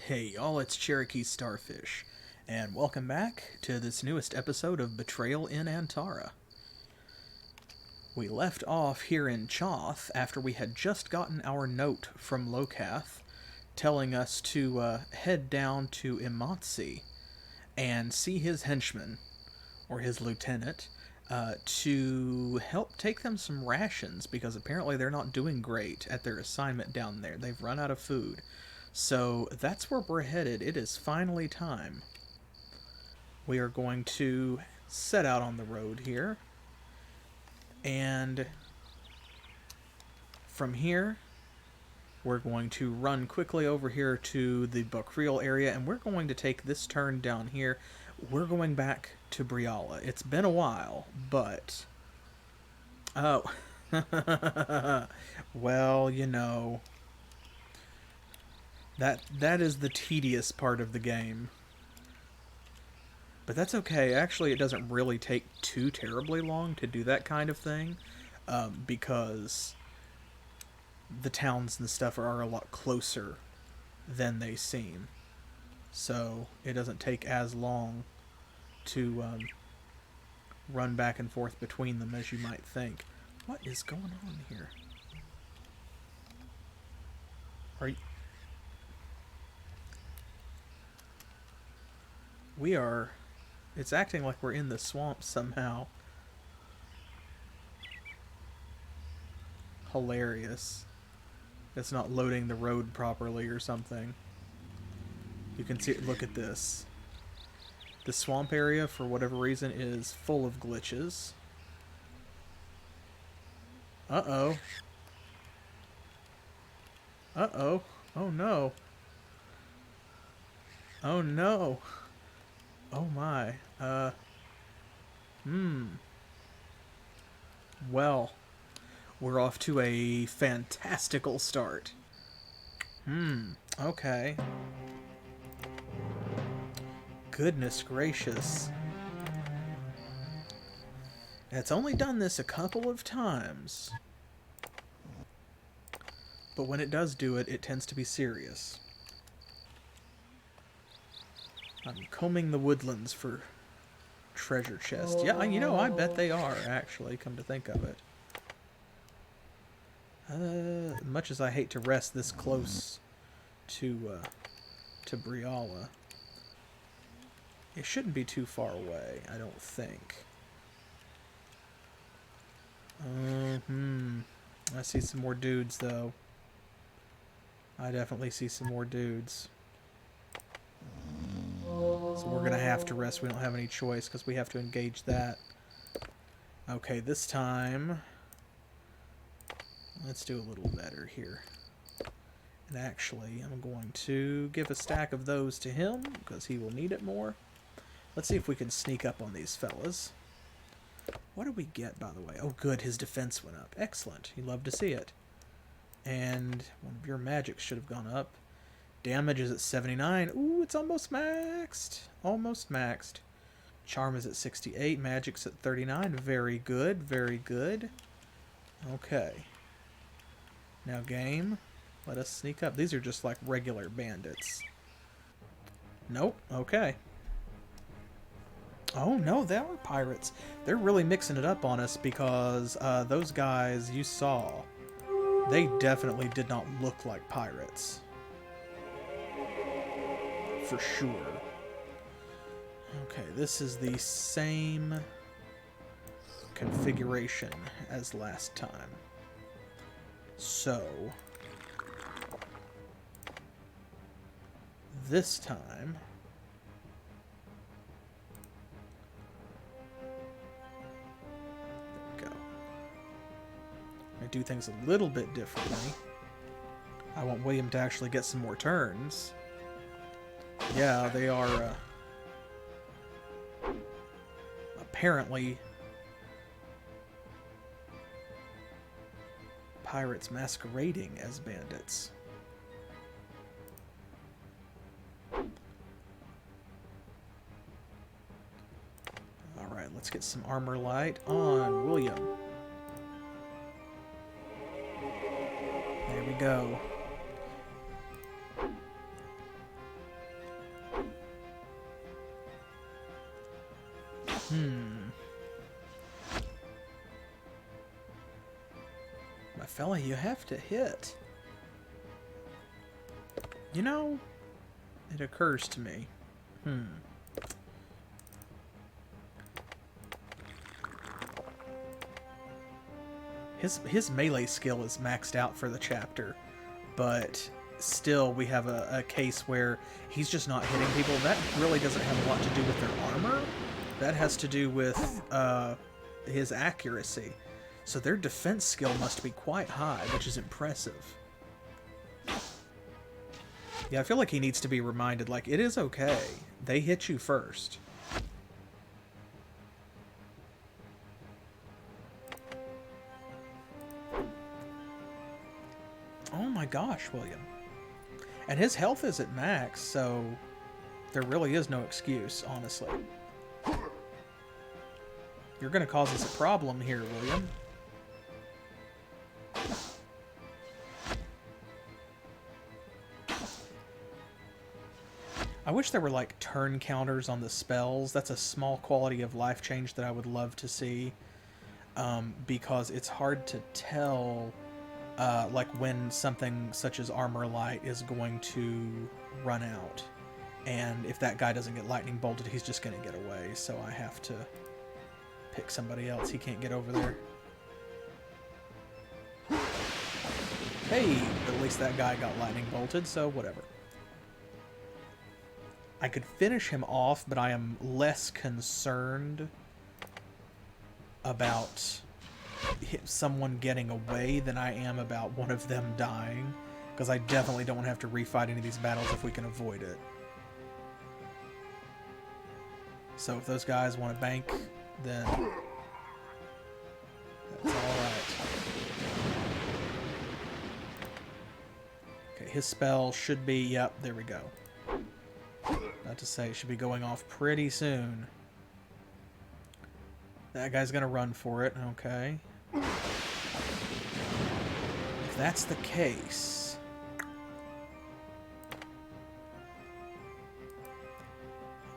Hey y'all, it's CherokeeStarfish, and welcome back to this newest episode of Betrayal in Antara. We left off here in Choth after we had just gotten our note from Lokath telling us to head down to Imazi and see his henchman, or his lieutenant, to help take them some rations because apparently they're not doing great at their assignment down there. They've run out of food. So that's where we're headed. It is finally time. We are going to set out on the road here. And from here, we're going to run quickly over here to the Briala area. And we're going to take this turn down here. We're going back to Briala. It's been a while, but... Oh. Well, you know... That is the tedious part of the game. But that's okay. Actually, it doesn't really take too terribly long to do that kind of thing. Because the towns and stuff are a lot closer than they seem. So it doesn't take as long to run back and forth between them as you might think. What is going on here? Are you... We are... It's acting like we're in the swamp somehow. Hilarious. It's not loading the road properly or something. You can see it. Look at this. The swamp area, for whatever reason, is full of glitches. Uh-oh. Uh-oh. Oh no. Oh no. Oh my. Well, we're off to a fantastical start. Okay. Goodness gracious. It's only done this a couple of times. But when it does do it, it tends to be serious. I'm combing the woodlands for treasure chests. Yeah, you know, I bet they are, actually, come to think of it. Much as I hate to rest this close to Briala, it shouldn't be too far away, I don't think. I see some more dudes, though. I definitely see some more dudes. So we're going to have to rest. We don't have any choice because we have to engage that. Okay, this time... Let's do a little better here. And actually, I'm going to give a stack of those to him because he will need it more. Let's see if we can sneak up on these fellas. What did we get, by the way? Oh, good. His defense went up. Excellent. You love to see it. And one of your magics should have gone up. Damage is at 79. Ooh, it's almost maxed. Almost maxed. Charm is at 68. Magic's at 39. Very good. Very good. Okay. Now, game. Let us sneak up. These are just like regular bandits. Nope. Okay. Oh, no, they are pirates. They're really mixing it up on us because those guys you saw, they definitely did not look like pirates. For sure. Okay, this is the same configuration as last time. So, this time, there we go. I do things a little bit differently. I want William to actually get some more turns. Yeah, they are apparently pirates masquerading as bandits. Alright, let's get some armor light on William. There we go. fella you have to hit. You know, it occurs to me. His melee skill is maxed out for the chapter, but still we have a case where he's just not hitting people. That really doesn't have a lot to do with their armor. That has to do with his accuracy. So their defense skill must be quite high, which is impressive. Yeah, I feel like he needs to be reminded, like, it is okay. They hit you first. Oh my gosh, William. And his health is at max, so there really is no excuse, honestly. You're going to cause us a problem here, William. I wish there were, like, turn counters on the spells. That's a small quality of life change that I would love to see. Because it's hard to tell, like, when something such as Armor Light is going to run out. And if that guy doesn't get lightning bolted, he's just going to get away. So I have to pick somebody else. He can't get over there. Hey, at least that guy got lightning bolted, so whatever. I could finish him off, but I am less concerned about someone getting away than I am about one of them dying. Because I definitely don't want to have to refight any of these battles if we can avoid it. So if those guys want to bank, then that's alright. Okay, his spell should be, yep, there we go. About to say, it should be going off pretty soon. That guy's gonna run for it, okay. If that's the case...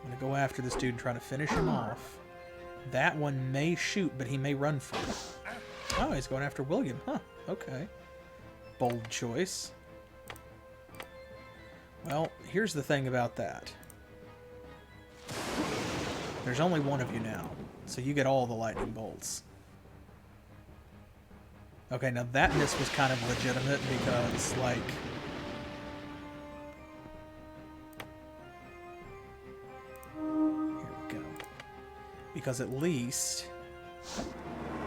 I'm gonna go after this dude and try to finish him off. That one may shoot, but he may run for it. Oh, he's going after William. Huh, okay. Bold choice. Well, here's the thing about that. There's only one of you now, so you get all the lightning bolts. Okay, now that miss was kind of legitimate because, like... Here we go. Because at least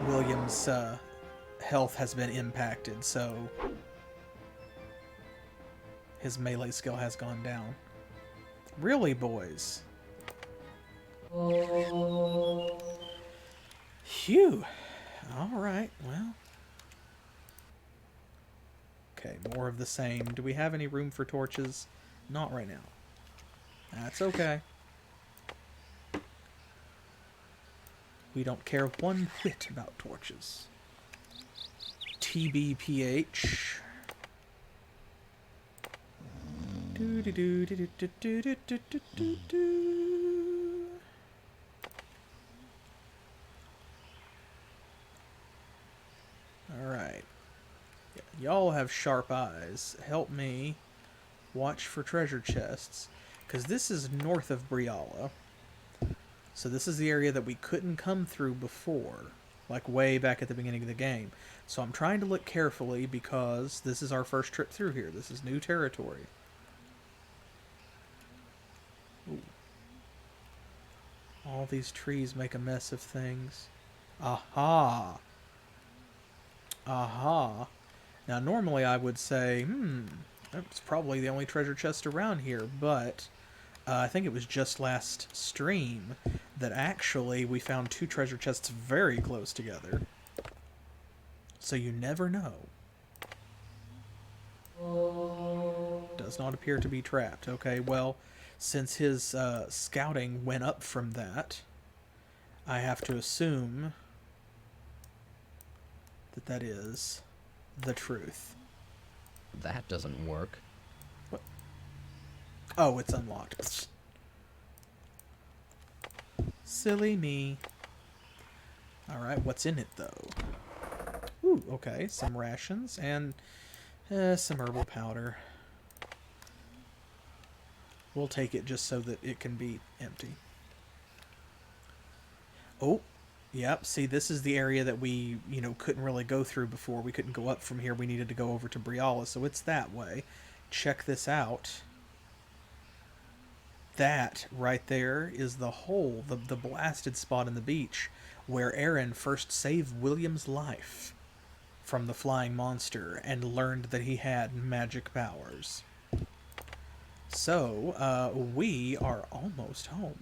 William's health has been impacted, so his melee skill has gone down. Really, boys? Phew. Alright, well. Okay, more of the same. Do we have any room for torches? Not right now. That's okay. We don't care one whit about torches. TBPH. Alright. Y'all have sharp eyes. Help me watch for treasure chests. Because this is north of Briala. So this is the area that we couldn't come through before. Like way back at the beginning of the game. So I'm trying to look carefully because this is our first trip through here. This is new territory. Ooh. All these trees make a mess of things. Aha! Aha. Now, normally I would say, that's probably the only treasure chest around here, but I think it was just last stream that actually we found two treasure chests very close together. So you never know. Does not appear to be trapped. Okay, well, since his scouting went up from that, I have to assume that is the truth. That doesn't work. What? Oh, it's unlocked. Silly me. Alright, what's in it, though? Ooh, Ooh, okay. Some rations and some herbal powder. We'll take it just so that it can be empty. Oh, yep. See, this is the area that we, couldn't really go through before. We couldn't go up from here. We needed to go over to Briala, so it's that way. Check this out. That right there is the hole, the blasted spot in the beach where Aren first saved William's life from the flying monster and learned that he had magic powers. So, we are almost home.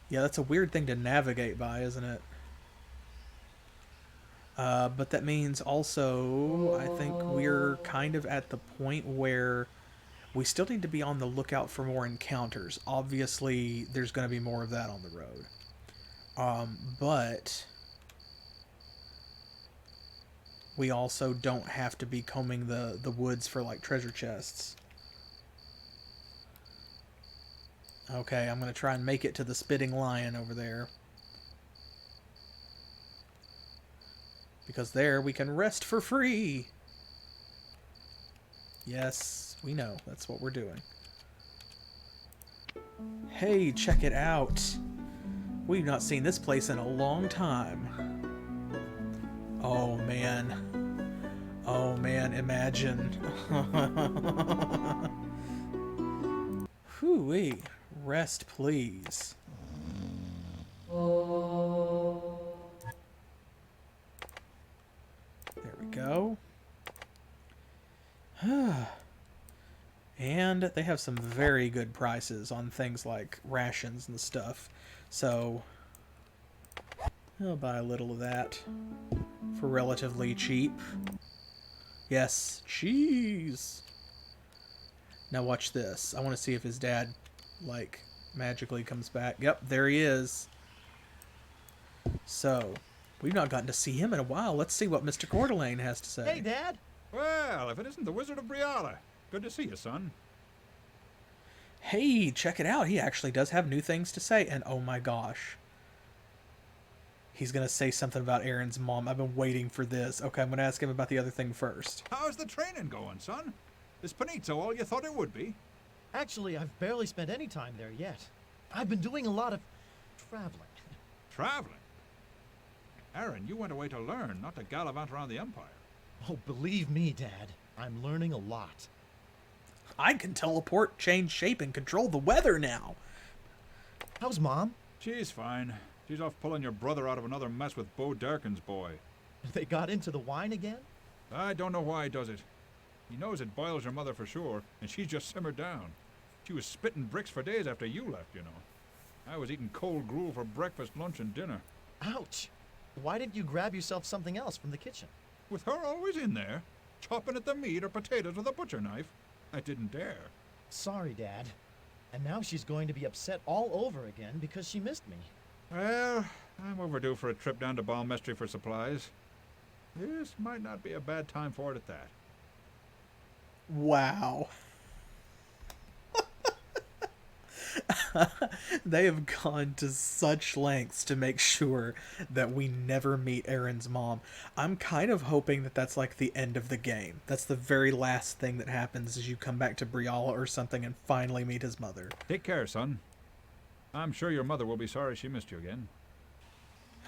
Yeah, that's a weird thing to navigate by, isn't it? But that means also, I think we're kind of at the point where we still need to be on the lookout for more encounters. Obviously, there's going to be more of that on the road. But we also don't have to be combing the woods for, like, treasure chests. Okay, I'm going to try and make it to the spitting lion over there. Because there we can rest for free. Yes, we know. That's what we're doing. Hey, check it out. We've not seen this place in a long time. Oh, man. Oh, man, imagine. Whew-wee. Rest, please. There we go. And they have some very good prices on things like rations and stuff. So, I'll buy a little of that for relatively cheap. Yes, cheese! Now watch this. I want to see if his dad, like, magically comes back. Yep, there he is. So, we've not gotten to see him in a while. Let's see what Mr. Coeur d'Alene has to say. Hey, Dad! Well, if it isn't the Wizard of Briala. Good to see you, son. Hey, check it out. He actually does have new things to say. And oh my gosh. He's going to say something about Aren's mom. I've been waiting for this. Okay, I'm going to ask him about the other thing first. How's the training going, son? Is Panito all you thought it would be? Actually, I've barely spent any time there yet. I've been doing a lot of traveling. Traveling? Aren, you went away to learn, not to gallivant around the Empire. Oh, believe me, Dad. I'm learning a lot. I can teleport, change shape, and control the weather now. How's Mom? She's fine. She's off pulling your brother out of another mess with Bo Durkin's boy. They got into the wine again? I don't know why he does it. He knows it boils your mother for sure, and she's just simmered down. She was spitting bricks for days after you left, you know. I was eating cold gruel for breakfast, lunch, and dinner. Ouch! Why didn't you grab yourself something else from the kitchen? With her always in there, chopping at the meat or potatoes with a butcher knife, I didn't dare. Sorry, Dad. And now she's going to be upset all over again because she missed me. Well, I'm overdue for a trip down to Balmestry for supplies. This might not be a bad time for it at that. Wow. They have gone to such lengths to make sure that we never meet Aren's mom. I'm kind of hoping that that's like the end of the game. That's the very last thing that happens as you come back to Briala or something and finally meet his mother. Take care, son. I'm sure your mother will be sorry she missed you again.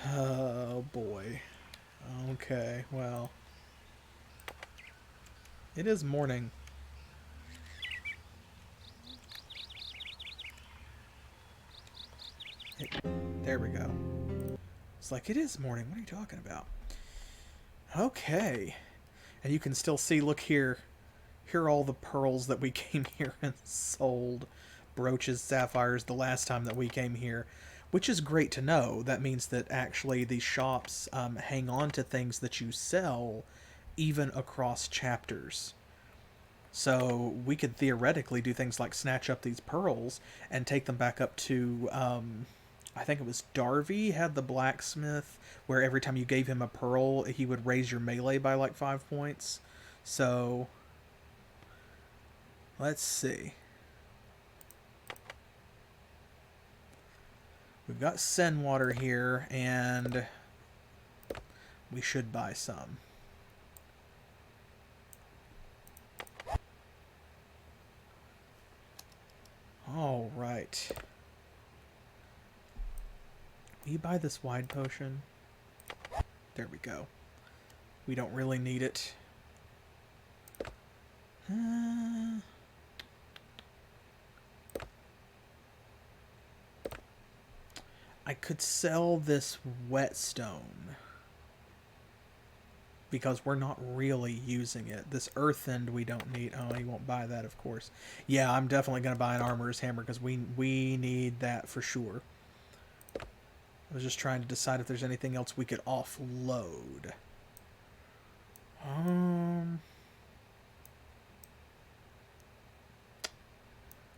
Oh, boy. Okay, well. It is morning. There we go. It's like, it is morning. What are you talking about? Okay. And you can still see, look here. Here are all the pearls that we came here and sold. Brooches, sapphires, the last time that we came here. Which is great to know. That means that actually these shops hang on to things that you sell even across chapters. So we could theoretically do things like snatch up these pearls and take them back up to... I think it was Darby had the blacksmith where every time you gave him a pearl, he would raise your melee by like 5 points. So, let's see. We've got Sen water here, and we should buy some. All right. Will you buy this wide potion? There we go. We don't really need it. I could sell this whetstone because we're not really using it. This earth end we don't need. Oh, you won't buy that, of course. Yeah, I'm definitely going to buy an armorer's hammer because we need that for sure. I was just trying to decide if there's anything else we could offload.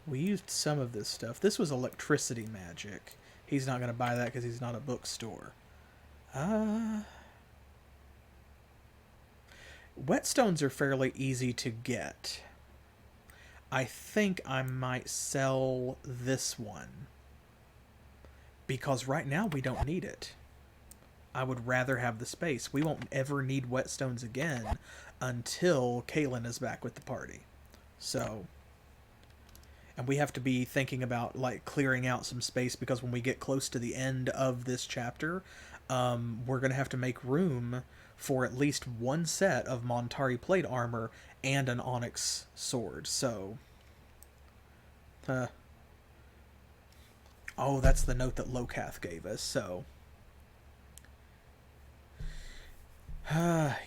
We used some of this stuff. This was electricity magic. He's not going to buy that because he's not a bookstore. Whetstones are fairly easy to get. I think I might sell this one. Because right now we don't need it. I would rather have the space. We won't ever need whetstones again until Kaylin is back with the party. So... And we have to be thinking about, like, clearing out some space because when we get close to the end of this chapter, we're going to have to make room for at least one set of Montari plate armor and an onyx sword. So, oh, that's the note that Locath gave us, so...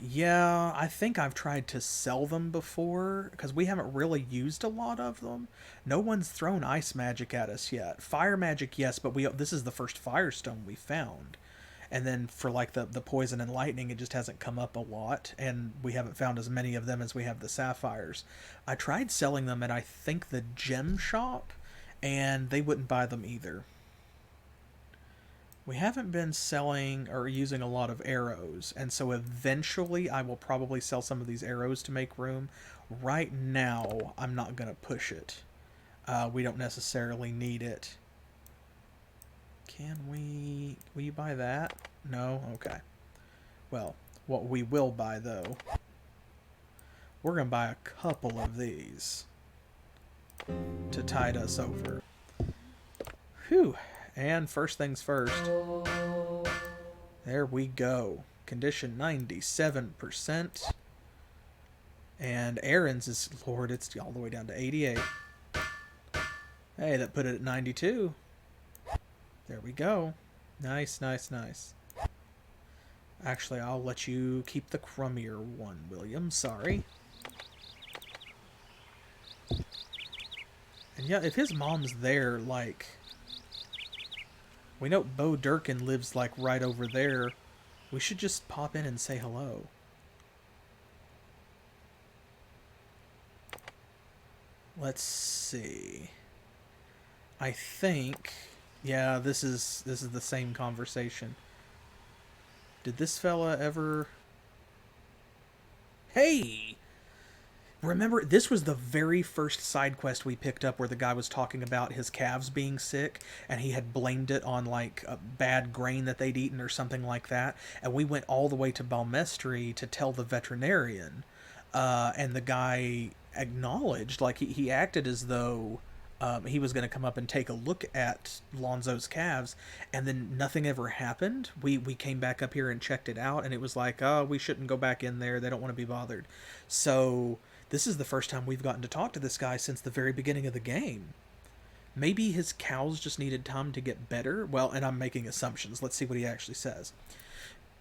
yeah, I think I've tried to sell them before, because we haven't really used a lot of them. No one's thrown ice magic at us yet. Fire magic, yes, but this is the first firestone we found. And then for, like, the poison and lightning, it just hasn't come up a lot, and we haven't found as many of them as we have the sapphires. I tried selling them at, I think, the gem shop, and they wouldn't buy them either. We haven't been selling or using a lot of arrows, and so eventually I will probably sell some of these arrows to make room. Right now, I'm not going to push it. We don't necessarily need it. Can we... Will you buy that? No? Okay. Well, what we will buy, though... We're going to buy a couple of these to tide us over. Whew. And first things first. There we go. Condition 97%. And Aren's is, Lord, it's all the way down to 88. Hey, that put it at 92. There we go. Nice, nice, nice. Actually, I'll let you keep the crummier one, William. Sorry. And yeah, if his mom's there, like... We know Bo Durkin lives, like, right over there. We should just pop in and say hello. Let's see. I think... Yeah, this is the same conversation. Did this fella ever... Hey! Remember, this was the very first side quest we picked up where the guy was talking about his calves being sick, and he had blamed it on, like, a bad grain that they'd eaten or something like that. And we went all the way to Balmestry to tell the veterinarian, and the guy acknowledged, like, he acted as though he was going to come up and take a look at Lonzo's calves, and then nothing ever happened. We came back up here and checked it out, and it was like, oh, we shouldn't go back in there. They don't want to be bothered. So... This is the first time we've gotten to talk to this guy since the very beginning of the game. Maybe his cows just needed time to get better? Well, and I'm making assumptions. Let's see what he actually says.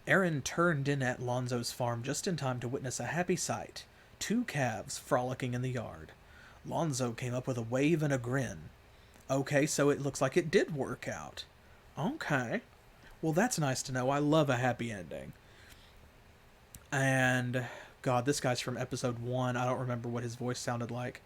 Aren turned in at Lonzo's farm just in time to witness a happy sight. 2 calves frolicking in the yard. Lonzo came up with a wave and a grin. Okay, so it looks like it did work out. Okay. Well, that's nice to know. I love a happy ending. And... God, this guy's from episode 1. I don't remember what his voice sounded like.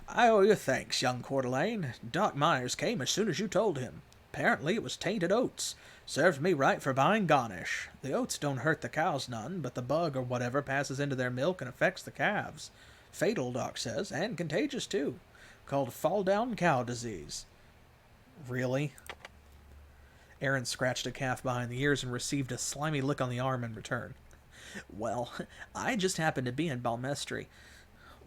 I owe you thanks, young Coeur d'Alene. Doc Myers came as soon as you told him. Apparently it was tainted oats. Served me right for buying garnish. The oats don't hurt the cows none, but the bug or whatever passes into their milk and affects the calves. Fatal, Doc says, and contagious too. Called fall-down cow disease. Really? Aren scratched a calf behind the ears and received a slimy lick on the arm in return. Well, I just happened to be in Balmestry.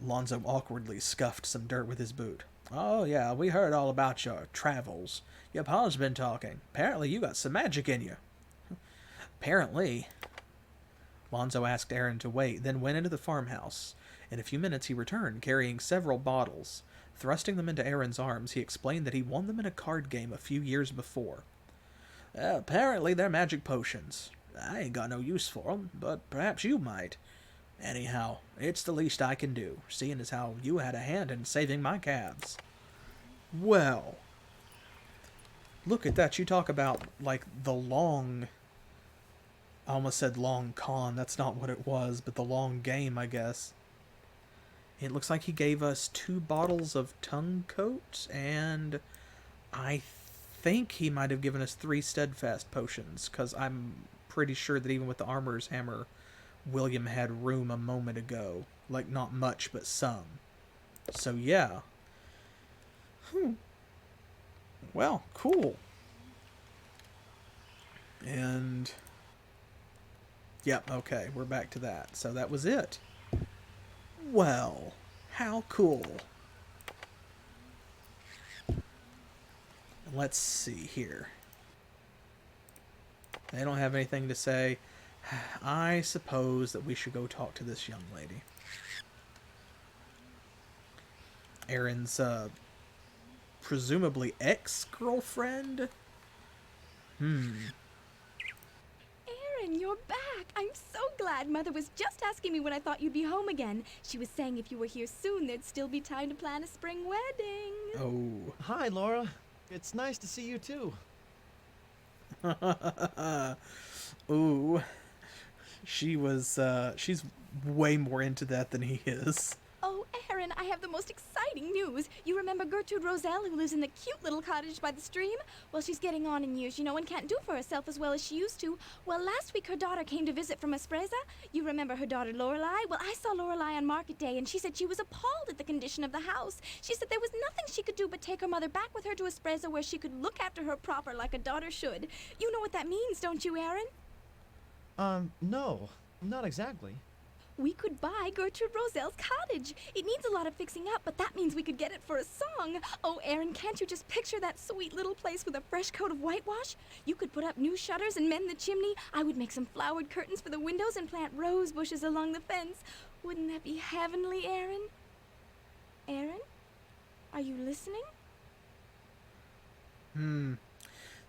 Lonzo awkwardly scuffed some dirt with his boot. Oh, yeah, we heard all about your travels. Your pa's been talking. Apparently you got some magic in you. Apparently. Lonzo asked Aren to wait, then went into the farmhouse. In a few minutes he returned, carrying several bottles. Thrusting them into Aren's arms, he explained that he won them in a card game a few years before. Apparently they're magic potions. I ain't got no use for 'em, but perhaps you might. Anyhow, it's the least I can do, seeing as how you had a hand in saving my calves. Well, look at that. You talk about, like, the long... I almost said long con. That's not what it was, but the long game, I guess. It looks like he gave us 2 bottles of tongue coat, and I think he might have given us 3 steadfast potions, because I'm pretty sure that even with the armorer's hammer, William had room a moment ago. Like, not much, but some. So, yeah. Well, cool. And... yep, okay, we're back to that. So that was it. Well, how cool. Let's see here. They don't have anything to say. I suppose that we should go talk to this young lady. Aren's, presumably ex-girlfriend? Aren, you're back. I'm so glad. Mother was just asking me when I thought you'd be home again. She was saying if you were here soon, there'd still be time to plan a spring wedding. Oh. Hi, Laura. It's nice to see you too. Ooh. She's way more into that than he is. Oh, Aren, I have the most exciting news. You remember Gertrude Roselle, who lives in the cute little cottage by the stream? Well, she's getting on in years, you know, and can't do for herself as well as she used to. Well, last week her daughter came to visit from Espresa. You remember her daughter Lorelei? Well, I saw Lorelei on market day, and she said she was appalled at the condition of the house. She said there was nothing she could do but take her mother back with her to Espresa, where she could look after her proper like a daughter should. You know what that means, don't you, Aren? No, not exactly. We could buy Gertrude Roselle's cottage. It needs a lot of fixing up, but that means we could get it for a song. Oh, Aren, can't you just picture that sweet little place with a fresh coat of whitewash? You could put up new shutters and mend the chimney. I would make some flowered curtains for the windows and plant rose bushes along the fence. Wouldn't that be heavenly, Aren? Aren? Are you listening?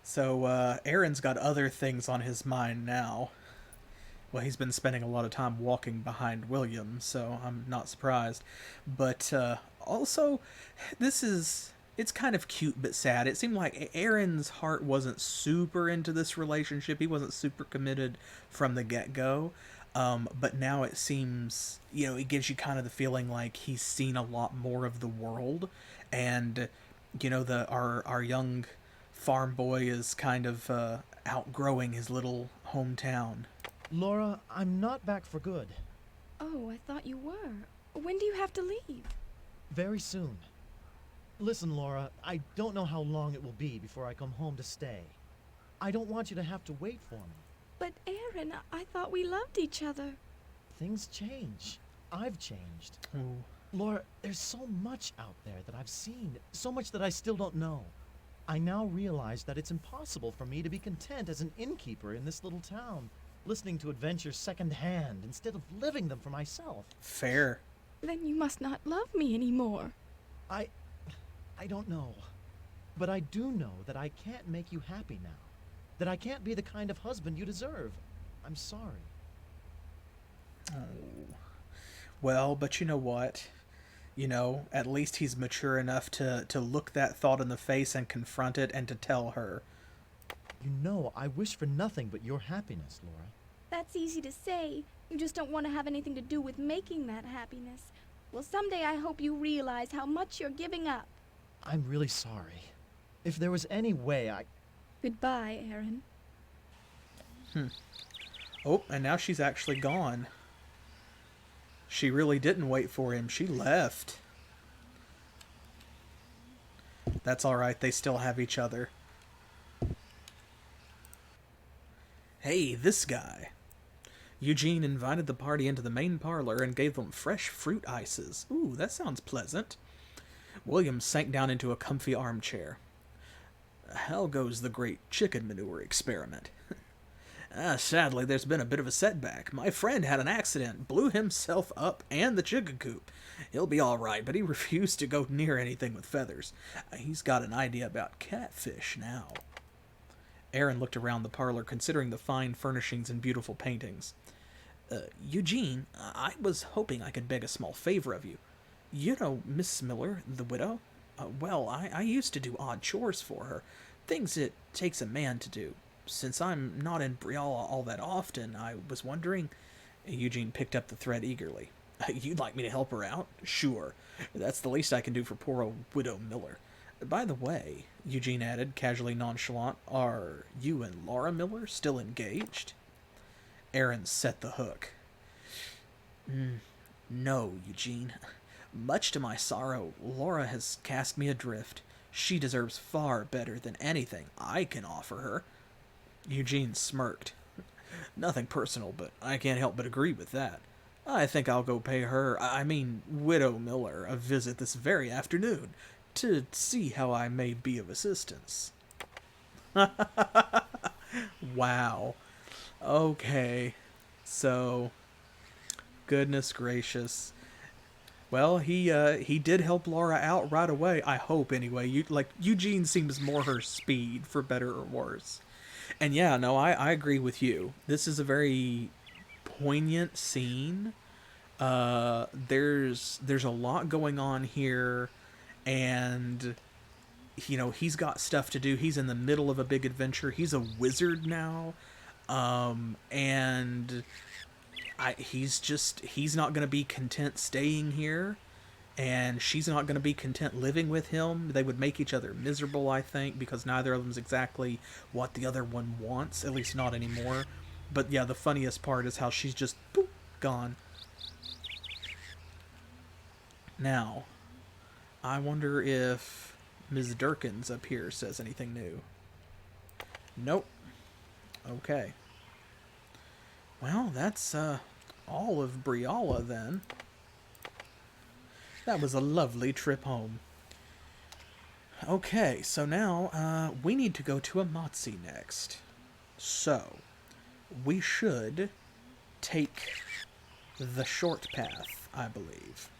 So, Aaron's got other things on his mind now. Well, he's been spending a lot of time walking behind William, so I'm not surprised. But, also, it's kind of cute but sad. It seemed like Aaron's heart wasn't super into this relationship. He wasn't super committed from the get-go. But now it seems, you know, it gives you kind of the feeling like he's seen a lot more of the world. And, you know, our young farm boy is kind of, outgrowing his little hometown. Laura, I'm not back for good. Oh, I thought you were. When do you have to leave? Very soon. Listen, Laura, I don't know how long it will be before I come home to stay. I don't want you to have to wait for me. But Aren, I thought we loved each other. Things change. I've changed. Oh. Laura, there's so much out there that I've seen, so much that I still don't know. I now realize that it's impossible for me to be content as an innkeeper in this little town, listening to adventures secondhand instead of living them for myself. Fair. Then you must not love me anymore. I don't know. But I do know that I can't make you happy now. That I can't be the kind of husband you deserve. I'm sorry. Oh. Well, but you know what? You know, at least he's mature enough to look that thought in the face and confront it and to tell her. You know, I wish for nothing but your happiness, Laura. That's easy to say. You just don't want to have anything to do with making that happiness. Well, someday I hope you realize how much you're giving up. I'm really sorry. If there was any way Goodbye, Aren. Oh, and now she's actually gone. She really didn't wait for him. She left. That's alright. They still have each other. Hey, this guy. Eugene invited the party into the main parlor and gave them fresh fruit ices. Ooh, that sounds pleasant. William sank down into a comfy armchair. How goes the great chicken manure experiment? Sadly, there's been a bit of a setback. My friend had an accident, blew himself up and the chicken coop. He'll be all right, but he refused to go near anything with feathers. He's got an idea about catfish now. Aren looked around the parlor, considering the fine furnishings and beautiful paintings. Eugene, I was hoping I could beg a small favor of you. You know Miss Miller, the widow? Well, I used to do odd chores for her, things it takes a man to do. Since I'm not in Briala all that often, I was wondering... Eugene picked up the thread eagerly. You'd like me to help her out? Sure. That's the least I can do for poor old Widow Miller. By the way, Eugene added, casually nonchalant, are you and Laura Miller still engaged? Aren set the hook. No, Eugene. Much to my sorrow, Laura has cast me adrift. She deserves far better than anything I can offer her. Eugene smirked. Nothing personal, but I can't help but agree with that. I think I'll go pay her, Widow Miller, a visit this very afternoon to see how I may be of assistance. Wow. Okay. So, goodness gracious. Well, he did help Laura out right away. I hope, anyway. Eugene seems more her speed, for better or worse. And yeah, no, I agree with you. This is a very poignant scene. There's a lot going on here, and you know, he's got stuff to do. He's in the middle of a big adventure. He's a wizard now, and he's not going to be content staying here, and she's not going to be content living with him. They would make each other miserable, I think, because neither of them's exactly what the other one wants, at least not anymore. But yeah, the funniest part is how she's just boop, gone. Now, I wonder if Ms. Durkins up here says anything new. Nope. Okay. Well, that's all of Briala then. That was a lovely trip home. Okay, so now we need to go to Imazi next. So, we should take the short path, I believe.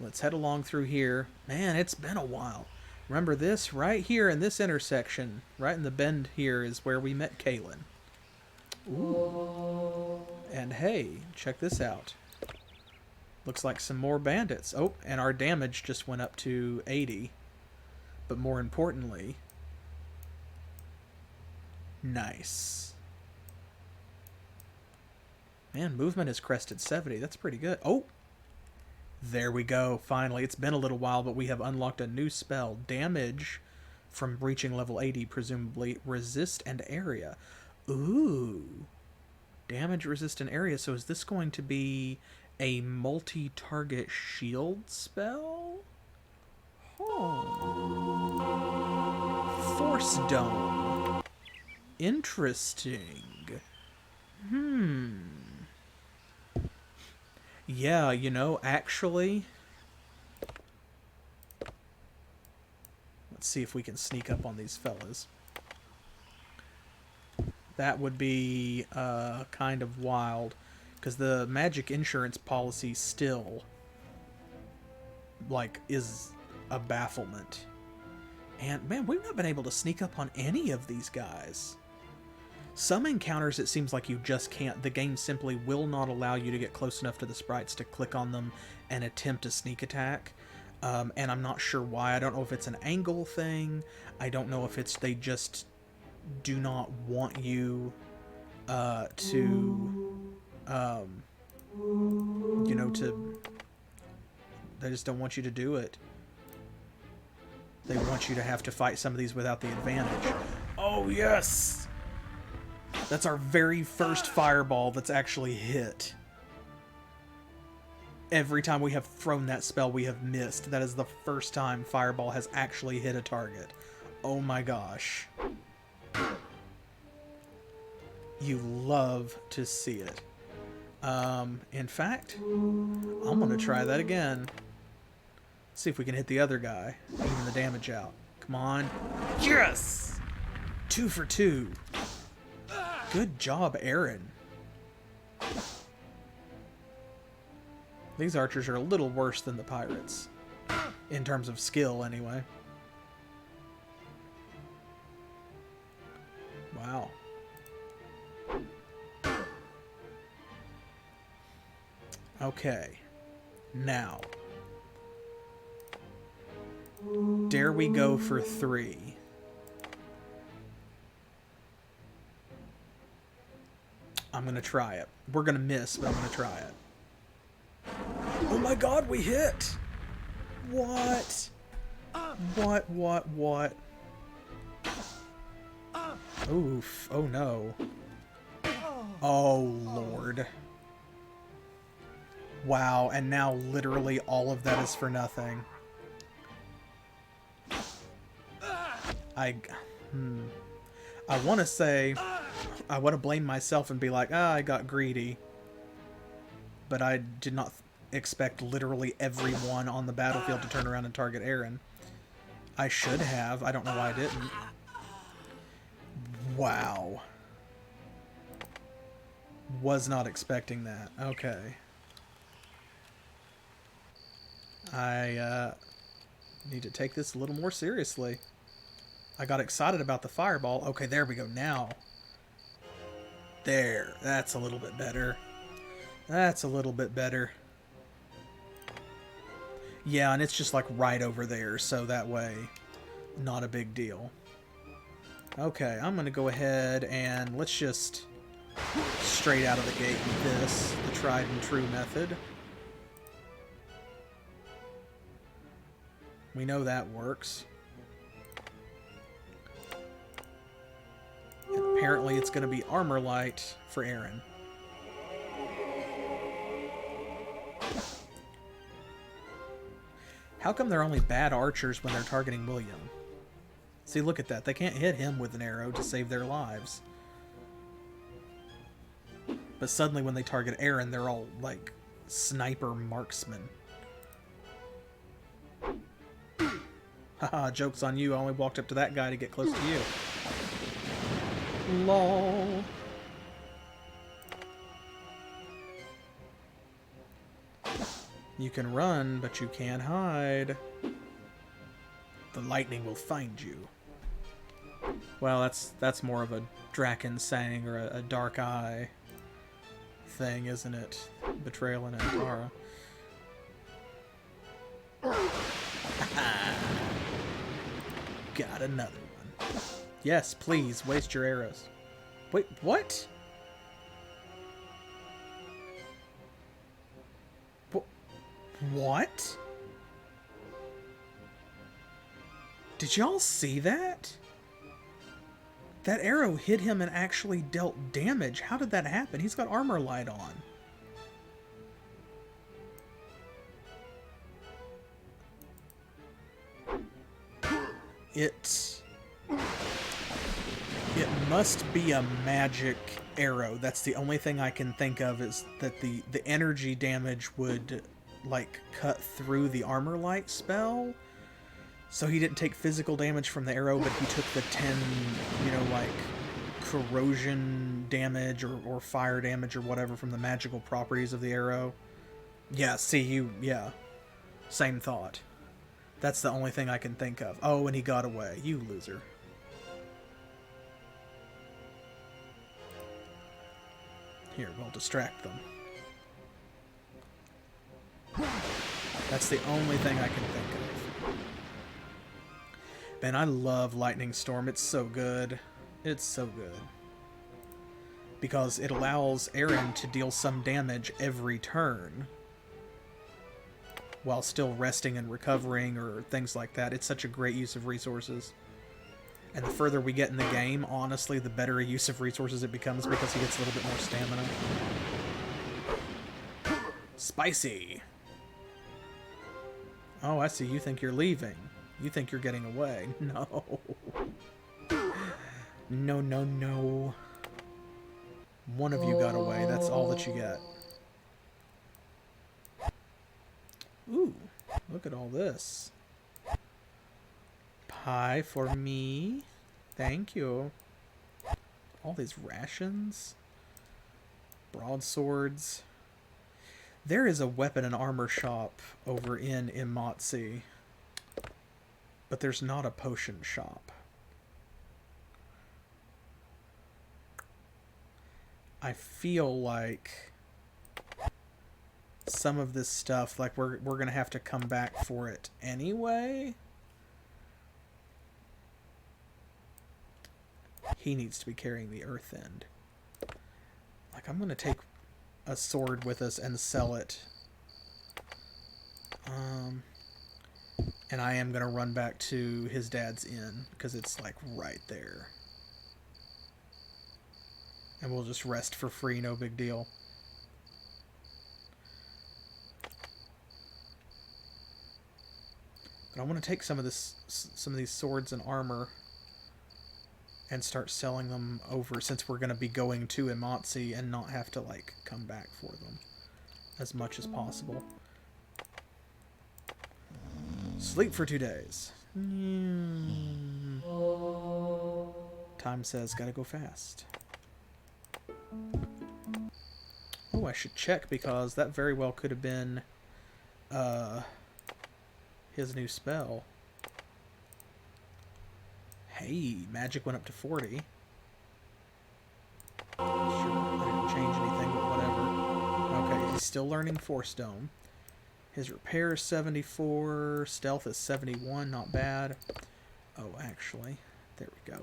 Let's head along through here. Man, it's been a while. Remember this? Right here in this intersection, right in the bend here, is where we met Kaylin. Ooh. And hey, check this out. Looks like some more bandits. Oh, and our damage just went up to 80. But more importantly... Nice. Man, movement has crested 70. That's pretty good. Oh! There we go. Finally. It's been a little while, but we have unlocked a new spell. Damage from reaching level 80, presumably. Resist and area. Ooh. Damage, resist, and area. So is this going to be a multi-target shield spell? Oh. Force Dome. Interesting. Yeah, you know, actually... Let's see if we can sneak up on these fellas. That would be kind of wild, because the magic insurance policy still, like, is a bafflement. And, man, we've not been able to sneak up on any of these guys. Some encounters, it seems like you just can't. The game simply will not allow you to get close enough to the sprites to click on them and attempt a sneak attack. And I'm not sure why. I don't know if it's an angle thing. I don't know if it's they just do not want you you know, they just don't want you to do it. They want you to have to fight some of these without the advantage. Oh, yes! That's our very first fireball that's actually hit. Every time we have thrown that spell, we have missed. That is the first time fireball has actually hit a target. Oh my gosh. You love to see it. In fact, I'm going to try that again. See if we can hit the other guy, even the damage out. Come on. Yes! 2 for 2. Good job, Aren. These archers are a little worse than the pirates. In terms of skill, anyway. Wow. Okay. Now. Dare we go for 3? I'm going to try it. We're going to miss, but I'm going to try it. Oh my god, we hit! What? What? Oof. Oh no. Oh lord. Wow, and now literally all of that is for nothing. I want to say, I want to blame myself and be like, I got greedy. But I did not expect literally everyone on the battlefield to turn around and target Aren. I should have. I don't know why I didn't. Wow. Was not expecting that. Okay. I need to take this a little more seriously. I got excited about the fireball. Okay, there we go. Now. There. That's a little bit better. That's a little bit better. Yeah, and it's just like right over there, so that way, not a big deal. Okay, I'm going to go ahead and let's just straight out of the gate with this, the tried and true method. We know that works. And apparently it's going to be armor light for Aren. How come they're only bad archers when they're targeting William? See, look at that. They can't hit him with an arrow to save their lives. But suddenly when they target Aren, they're all, like, sniper marksmen. Haha, joke's on you. I only walked up to that guy to get close to you. LOL. You can run, but you can't hide. The lightning will find you. Well, that's more of a Draken saying or a dark eye thing, isn't it? Betrayal and Antara. Got another one. Yes, please, waste your arrows. Wait, what? What? Did y'all see that? That arrow hit him and actually dealt damage. How did that happen? He's got armor light on. It must be a magic arrow. That's the only thing I can think of, is that the energy damage would like cut through the armor light spell. So he didn't take physical damage from the arrow, but he took the 10, like corrosion damage or fire damage or whatever from the magical properties of the arrow. Yeah, see, same thought. That's the only thing I can think of. Oh, and he got away. You loser. Here, we'll distract them. That's the only thing I can think of. Man, I love Lightning Storm. It's so good. It's so good. Because it allows Aren to deal some damage every turn while still resting and recovering or things like that. It's such a great use of resources. And the further we get in the game, honestly, the better a use of resources it becomes because he gets a little bit more stamina. Spicy! Oh, I see. You think you're leaving. You think you're getting away. No. No, no, no. One of you got away. That's all that you get. Ooh, look at all this. Pie for me. Thank you. All these rations. Broadswords. There is a weapon and armor shop over in Imazi, but there's not a potion shop. I feel like some of this stuff, like we're gonna have to come back for it anyway. He needs to be carrying the earth end. Like, I'm gonna take a sword with us and sell it. And I am gonna run back to his dad's inn because it's like right there. And we'll just rest for free, no big deal. But I want to take some of these swords and armor and start selling them over, since we're going to be going to Imazi and not have to like come back for them as much as possible. Sleep for 2 days. Time says gotta go fast. Oh, I should check, because that very well could have been his new spell. Hey, magic went up to 40. Sure, I didn't change anything, but whatever. Okay, he's still learning Force Dome. His repair is 74, stealth is 71, not bad. Oh, actually, there we go.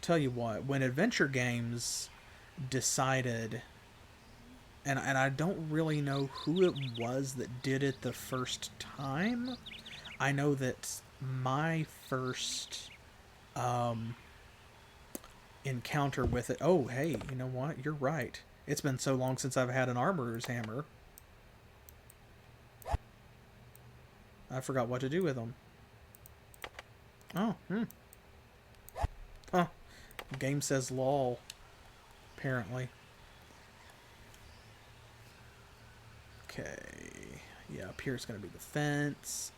Tell you what, when Adventure Games decided, and I don't really know who it was that did it the first time. I know that my first encounter with it... Oh, hey, you know what? You're right. It's been so long since I've had an armorer's hammer. I forgot what to do with them. Oh, Huh. Game says lol, apparently. Okay. Yeah, up here is going to be the fence.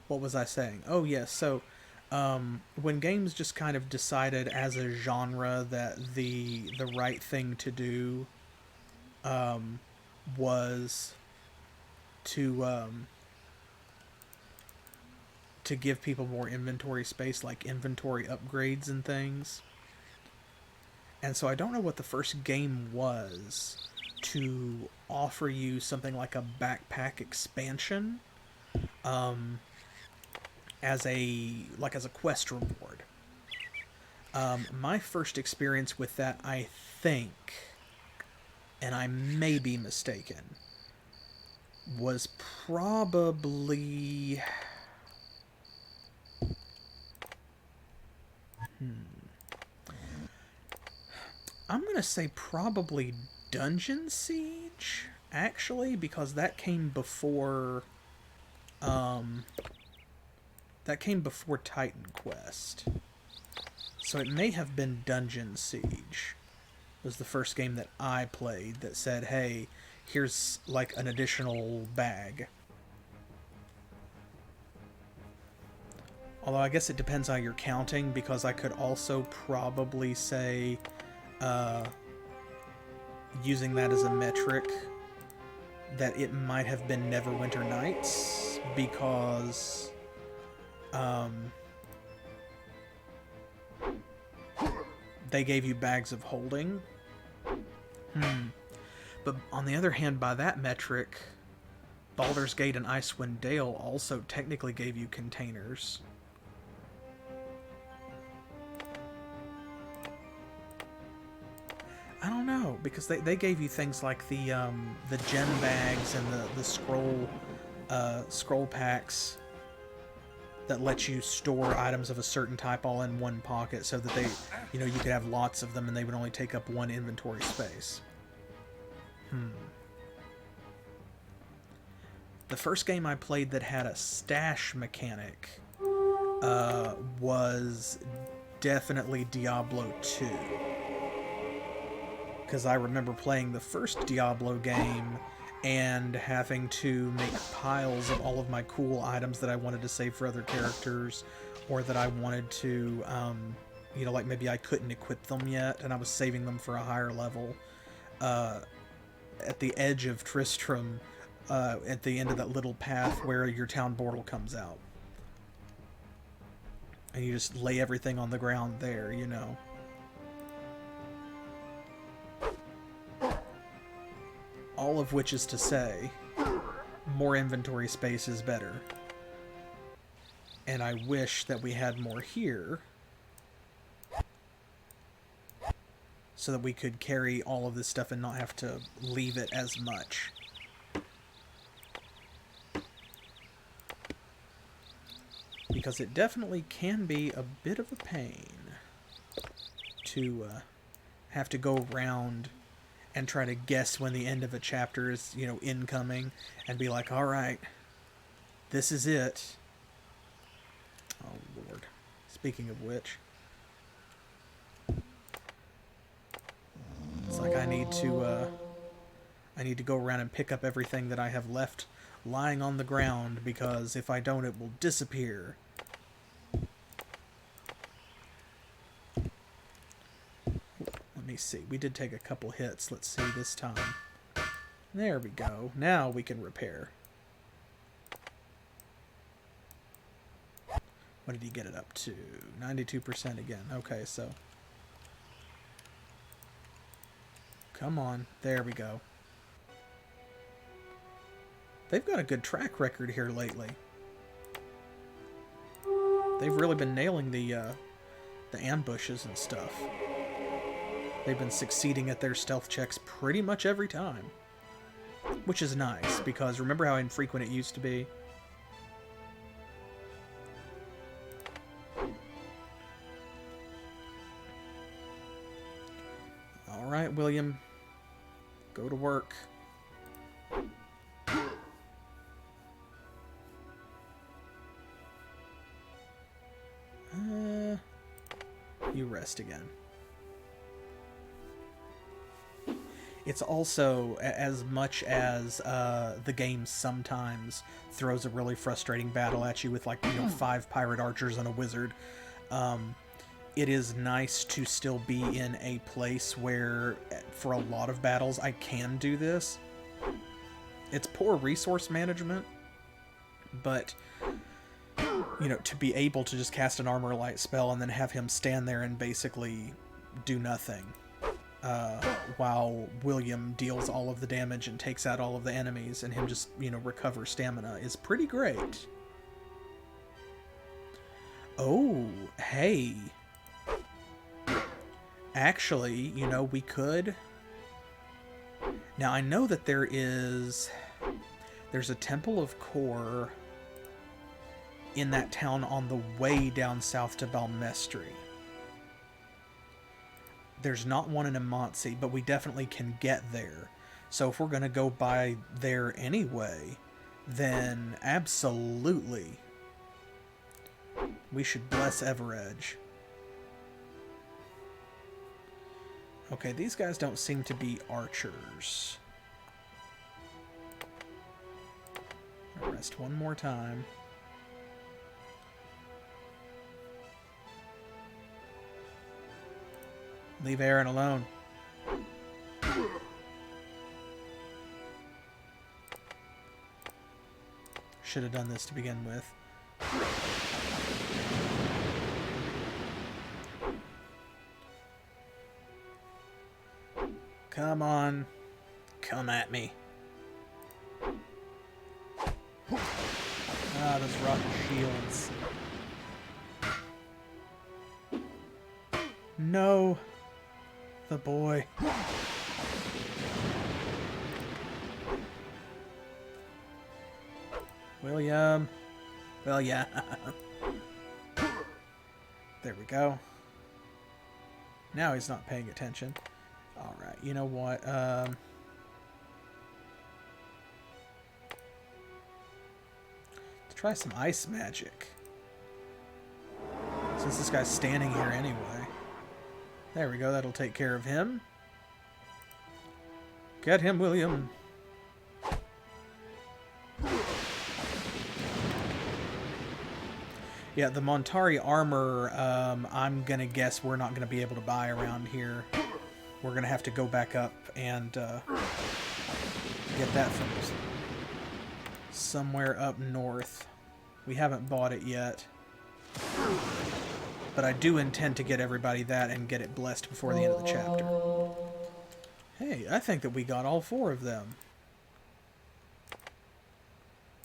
What was I saying? Oh, yes. So, when games just kind of decided as a genre that the right thing to do was to give people more inventory space, like inventory upgrades and things. And so I don't know what the first game was to offer you something like a backpack expansion as a quest reward. My first experience with that, I think, and I may be mistaken, was probably... I'm going to say probably Dungeon Siege, actually, because that came before Titan Quest. So it may have been Dungeon Siege. It was the first game that I played that said, hey, here's like an additional bag. Although I guess it depends how you're counting, because I could also probably say, using that as a metric, that it might have been Neverwinter Nights, because they gave you bags of holding. But on the other hand, by that metric, Baldur's Gate and Icewind Dale also technically gave you containers. I don't know, because they gave you things like the gem bags and the scroll packs that let you store items of a certain type all in one pocket, so that you could have lots of them and they would only take up one inventory space. The first game I played that had a stash mechanic was definitely Diablo 2. Because I remember playing the first Diablo game and having to make piles of all of my cool items that I wanted to save for other characters, or that I wanted to, you know, like maybe I couldn't equip them yet, and I was saving them for a higher level. At the edge of Tristram, at the end of that little path where your town portal comes out. And you just lay everything on the ground there, you know. All of which is to say, more inventory space is better. And I wish that we had more here, so that we could carry all of this stuff and not have to leave it as much. Because it definitely can be a bit of a pain to have to go around and try to guess when the end of a chapter is, you know, incoming, and be like, all right, this is it. Oh, Lord. Speaking of which, it's like I need to go around and pick up everything that I have left lying on the ground, because if I don't, it will disappear. Let me see. We did take a couple hits. Let's see this time. There we go. Now we can repair. What did he get it up to? 92% again. Okay, so... Come on. There we go. They've got a good track record here lately. They've really been nailing the ambushes and stuff. They've been succeeding at their stealth checks pretty much every time. Which is nice, because remember how infrequent it used to be? Alright, William. Go to work. You rest again. It's also, as much as the game sometimes throws a really frustrating battle at you with, like, you know, 5 pirate archers and a wizard, it is nice to still be in a place where, for a lot of battles, I can do this. It's poor resource management, but, you know, to be able to just cast an armor light spell and then have him stand there and basically do nothing, while William deals all of the damage and takes out all of the enemies, and him just, you know, recover stamina, is pretty great. Oh, hey. Actually, you know, we could... Now, I know that there's a Temple of Kor in that town on the way down south to Balmestry. There's not one in Imazi, but we definitely can get there. So if we're going to go by there anyway, then absolutely we should bless Everedge. Okay, these guys don't seem to be archers. I'll rest one more time. Leave Aren alone. Should have done this to begin with. Come on. Come at me. Ah, those rotten shields. No. The boy. William. Well, yeah. There we go. Now he's not paying attention. Alright, you know what? Try some ice magic. Since this guy's standing here anyway. There we go, that'll take care of him. Get him, William. Yeah, the Montari armor, I'm gonna guess we're not gonna be able to buy around here. We're gonna have to go back up and get that from somewhere up north. We haven't bought it yet. But I do intend to get everybody that and get it blessed before the end of the chapter. Hey, I think that we got all 4 of them.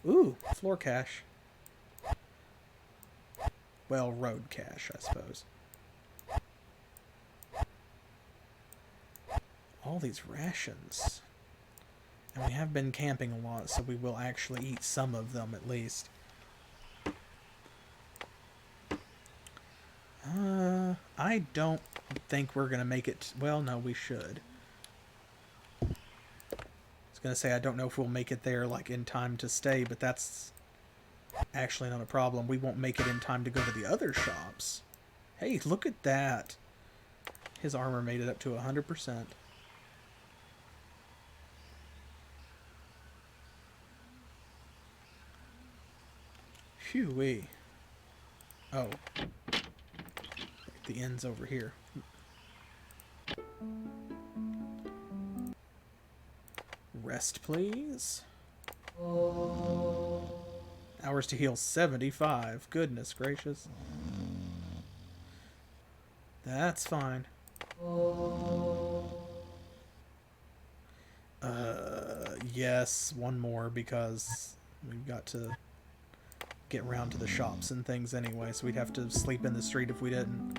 Ooh, floor cash. Well, road cash, I suppose. All these rations. And we have been camping a lot, so we will actually eat some of them at least. I don't think we're going to make it... Well, no, we should. I was going to say, I don't know if we'll make it there, like, in time to stay, but that's actually not a problem. We won't make it in time to go to the other shops. Hey, look at that. His armor made it up to 100%. Phew-wee. Oh. The end's over here. Rest, please. Hours to heal 75. Goodness gracious. That's fine. Yes, one more because we've got to get around to the shops and things anyway, so we'd have to sleep in the street if we didn't.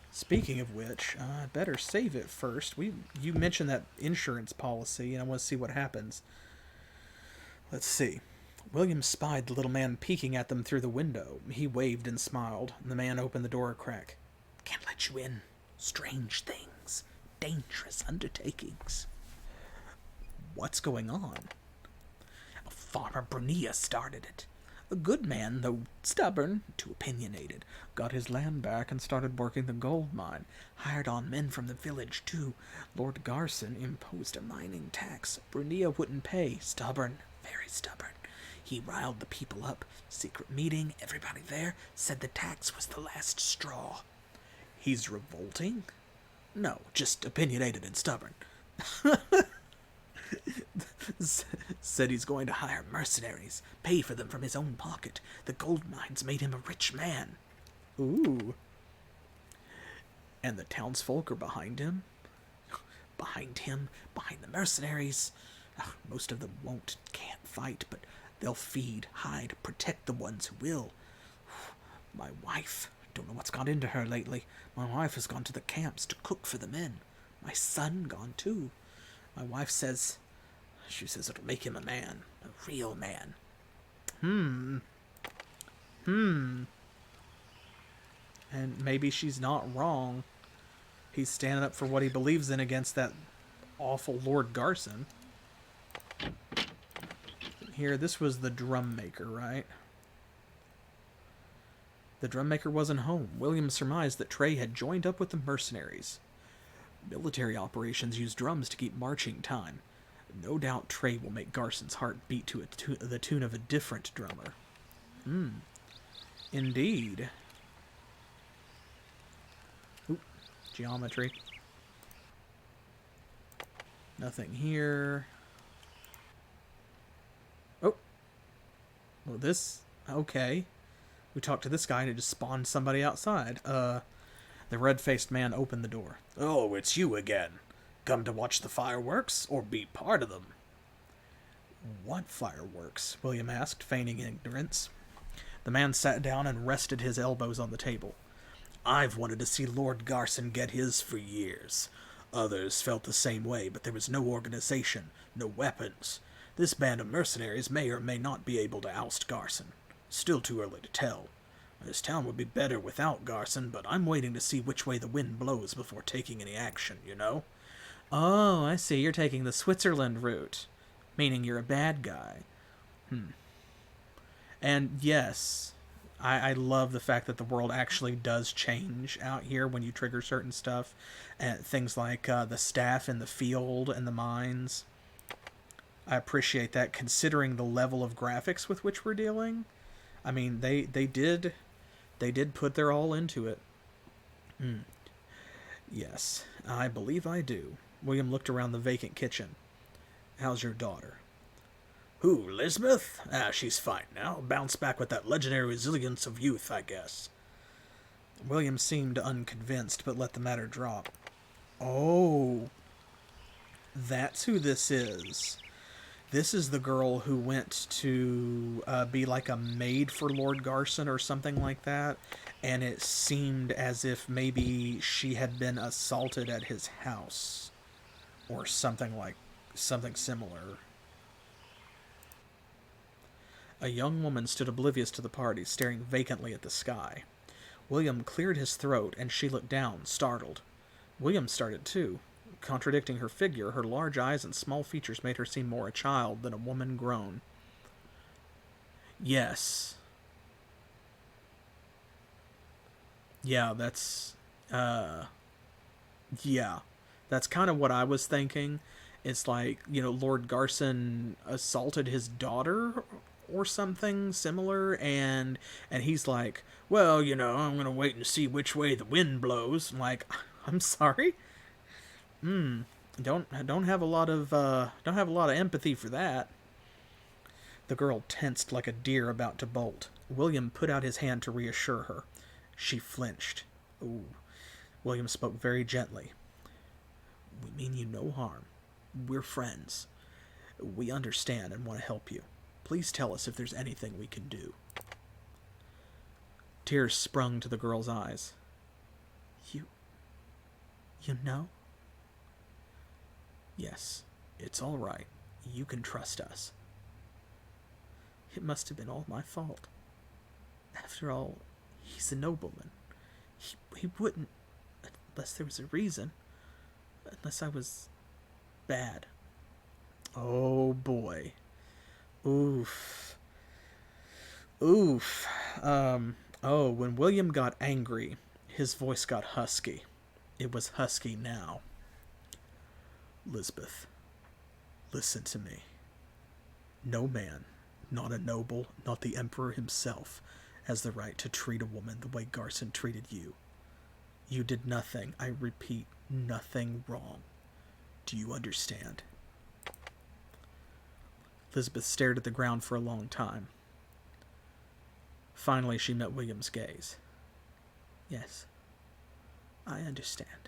Speaking of which, I'd better save it first. You mentioned that insurance policy, and I want to see what happens. Let's see. William spied the little man peeking at them through the window. He waved and smiled, and the man opened the door a crack. Can't let you in. Strange things. Dangerous undertakings. What's going on? Farmer Briala started it. A good man, though stubborn, too opinionated, got his land back and started working the gold mine. Hired on men from the village, too. Lord Garson imposed a mining tax. Briala wouldn't pay. Stubborn, very stubborn. He riled the people up. Secret meeting, everybody there, said the tax was the last straw. He's revolting? No, just opinionated and stubborn. Said he's going to hire mercenaries, pay for them from his own pocket. The gold mines made him a rich man. Ooh. And the townsfolk are behind him? Behind him, behind the mercenaries. Most of them can't fight, but they'll feed, hide, protect the ones who will. My wife, don't know what's got into her lately. My wife has gone to the camps to cook for the men. My son gone too. My wife says... She says it'll make him a man. A real man. And maybe she's not wrong. He's standing up for what he believes in against that awful Lord Garson. Here, this was the drum maker, right? The drum maker wasn't home. William surmised that Trey had joined up with the mercenaries. Military operations use drums to keep marching time. No doubt Trey will make Garson's heart beat to the tune of a different drummer. Indeed. Oop, geometry. Nothing here. Oh. Well, this... Okay. We talked to this guy and it just spawned somebody outside. The red-faced man opened the door. Oh, it's you again. Come to watch the fireworks, or be part of them? What fireworks? William asked, feigning ignorance. The man sat down and rested his elbows on the table. I've wanted to see Lord Garson get his for years. Others felt the same way, but there was no organization, no weapons. This band of mercenaries may or may not be able to oust Garson. Still too early to tell. This town would be better without Garson, but I'm waiting to see which way the wind blows before taking any action, you know? Oh, I see. You're taking the Switzerland route. Meaning you're a bad guy. And yes, I love the fact that the world actually does change out here when you trigger certain stuff. And things like the staff in the field and the mines. I appreciate that considering the level of graphics with which we're dealing. I mean, they did put their all into it. Yes, I believe I do. William looked around the vacant kitchen. How's your daughter? Who, Lisbeth? She's fine now. Bounced back with that legendary resilience of youth, I guess. William seemed unconvinced, but let the matter drop. Oh, that's who this is. This is the girl who went to be like a maid for Lord Garson or something like that, and it seemed as if maybe she had been assaulted at his house or something similar. A young woman stood oblivious to the party, staring vacantly at the sky. William cleared his throat, and she looked down, startled. William started too. Contradicting her figure, her large eyes and small features made her seem more a child than a woman grown. Yes. Yeah, that's... Yeah. That's kind of what I was thinking. It's like, Lord Garson assaulted his daughter or something similar, and he's like, well, I'm going to wait and see which way the wind blows. I'm like, I'm sorry? Don't have a lot of empathy for that. The girl tensed like a deer about to bolt. William put out his hand to reassure her. She flinched. Ooh. William spoke very gently. We mean you no harm. We're friends. We understand and want to help you. Please tell us if there's anything we can do. Tears sprung to the girl's eyes. You know? Yes, it's all right. You can trust us. It must have been all my fault. After all, he's a nobleman. He wouldn't, unless there was a reason. Unless I was bad. Oh, boy. Oof. When William got angry, his voice got husky. It was husky now. Lisbeth, listen to me. No man, not a noble, not the Emperor himself, has the right to treat a woman the way Garson treated you. You did nothing, I repeat, nothing wrong. Do you understand? Lisbeth stared at the ground for a long time. Finally, she met William's gaze. Yes, I understand.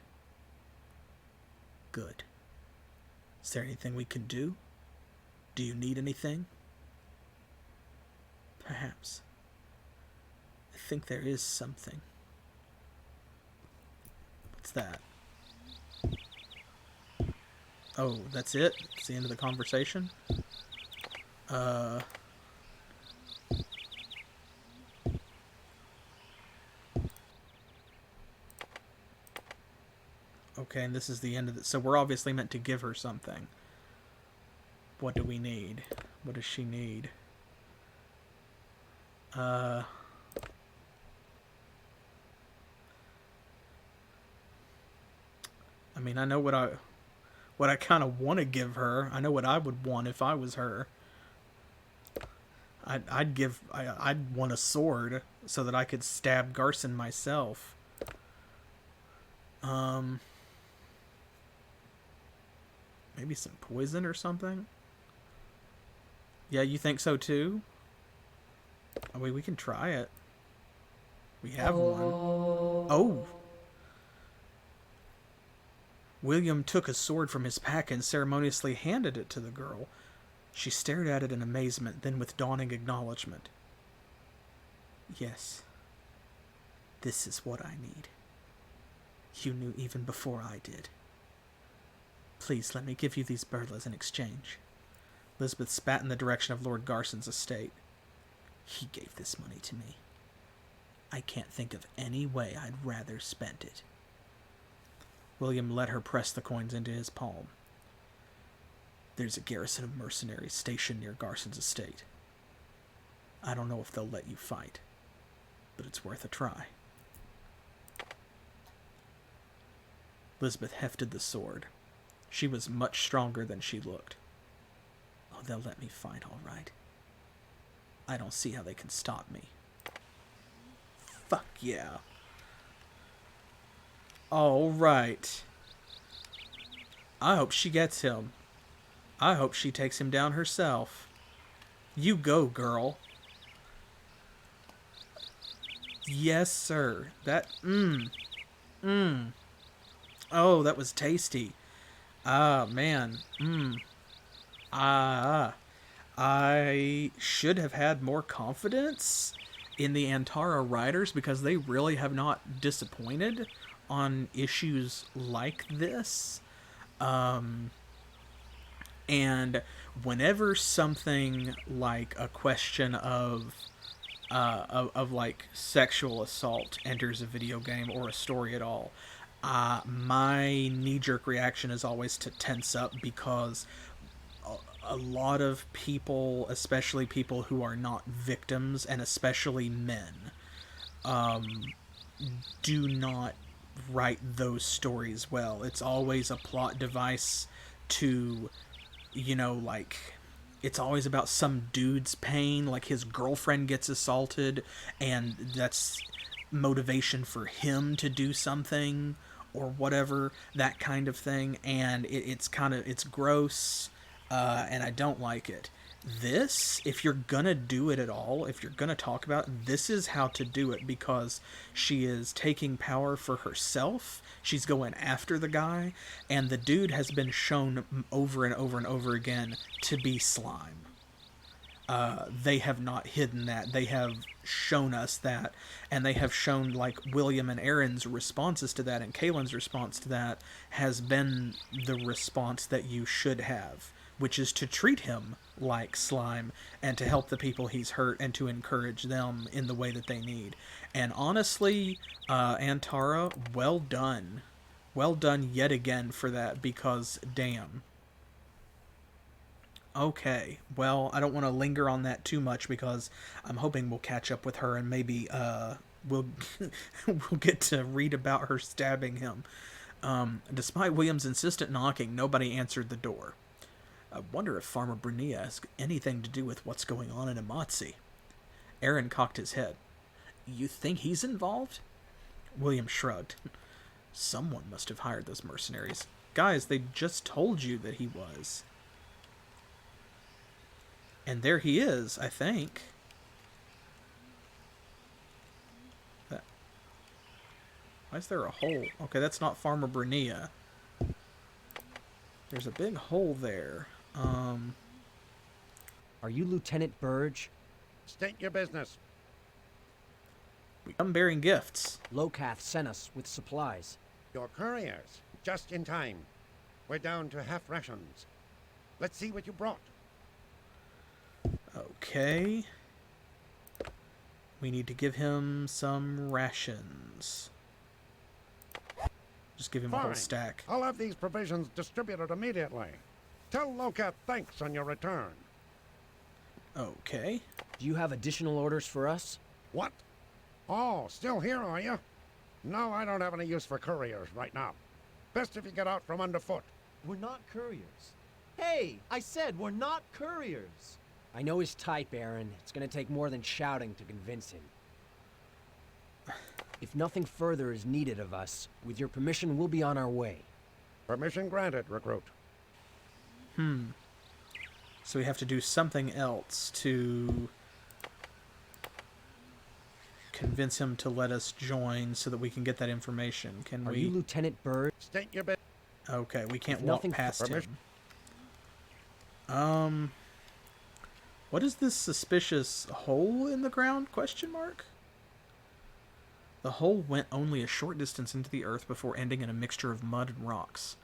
Good. Is there anything we can do? Do you need anything? Perhaps. I think there is something. What's that? Oh, that's it? It's the end of the conversation? Okay, and this is the end of it. So we're obviously meant to give her something. What do we need? What does she need? I mean, I know what I kind of want to give her. I know what I would want if I was her. I'd want a sword so that I could stab Garson myself. Maybe some poison or something? Yeah, you think so too? I mean, we can try it. We have one. Oh! William took a sword from his pack and ceremoniously handed it to the girl. She stared at it in amazement, then with dawning acknowledgement. Yes. This is what I need. You knew even before I did. Please let me give you these burlas in exchange. Lisbeth spat in the direction of Lord Garson's estate. He gave this money to me. I can't think of any way I'd rather spend it. William let her press the coins into his palm. There's a garrison of mercenaries stationed near Garson's estate. I don't know if they'll let you fight, but it's worth a try. Elizabeth hefted the sword. She was much stronger than she looked. Oh, they'll let me fight, all right. I don't see how they can stop me. Fuck yeah. All right. I hope she gets him. I hope she takes him down herself. You go, girl. Yes, sir. That, Oh, that was tasty. Ah, man. I should have had more confidence in the Antara writers because they really have not disappointed on issues like this. And whenever something like a question of like sexual assault enters a video game or a story at all, my knee-jerk reaction is always to tense up because a lot of people, especially people who are not victims, and especially men, do not write those stories well. It's always a plot device to, like, it's always about some dude's pain, like his girlfriend gets assaulted, and that's motivation for him to do something, or whatever, that kind of thing, and it's gross, and I don't like it. This, if you're gonna do it at all, if you're gonna talk about it, this is how to do it, because she is taking power for herself, she's going after the guy, and the dude has been shown over and over and over again to be slime. They have not hidden that. They have shown us that, and they have shown, like, William and Aren's responses to that, and Kaylin's response to that has been the response that you should have, which is to treat him like slime and to help the people he's hurt and to encourage them in the way that they need. And honestly, Antara, well done. Well done yet again for that, because damn. Okay, well, I don't want to linger on that too much because I'm hoping we'll catch up with her and maybe we'll get to read about her stabbing him. Despite William's insistent knocking, nobody answered the door. I wonder if Farmer Briella has anything to do with what's going on in Imazi. Aren cocked his head. You think he's involved? William shrugged. Someone must have hired those mercenaries. Guys, they just told you that he was. And there he is, I think. Why is there a hole? Okay, that's not Farmer Briella. There's a big hole there. Are you Lieutenant Burge? State your business. We come bearing gifts. Locath sent us with supplies. Your couriers, just in time. We're down to half rations. Let's see what you brought. Okay. We need to give him some rations. Just give him a whole stack. I'll have these provisions distributed immediately. Tell Locath thanks on your return. Okay. Do you have additional orders for us? What? Oh, still here, are you? No, I don't have any use for couriers right now. Best if you get out from underfoot. We're not couriers. Hey, I said we're not couriers. I know his type, Aren. It's gonna take more than shouting to convince him. If nothing further is needed of us, with your permission, we'll be on our way. Permission granted, recruit. So we have to do something else to convince him to let us join so that we can get that information. Can we? Are you Lieutenant Burge? State your business. Okay, we can't If walk nothing past permission- him. What is this suspicious hole in the ground? Question mark? The hole went only a short distance into the earth before ending in a mixture of mud and rocks.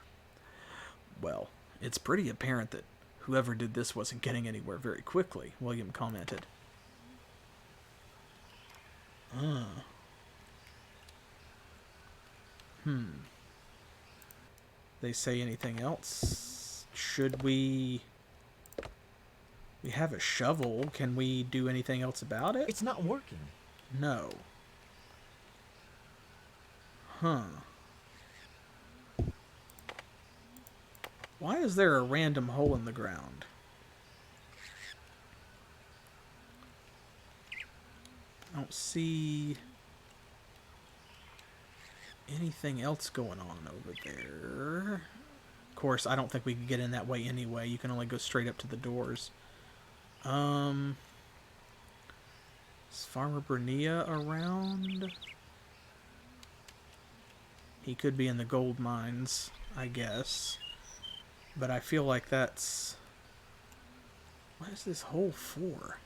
Well, it's pretty apparent that whoever did this wasn't getting anywhere very quickly, William commented. They say anything else? Should we We have a shovel. Can we do anything else about it? It's not working. No. Huh. Why is there a random hole in the ground? I don't see anything else going on over there. Of course, I don't think we can get in that way anyway. You can only go straight up to the doors. Is Farmer Bernia around? He could be in the gold mines, I guess. But I feel like that's... What is this hole for?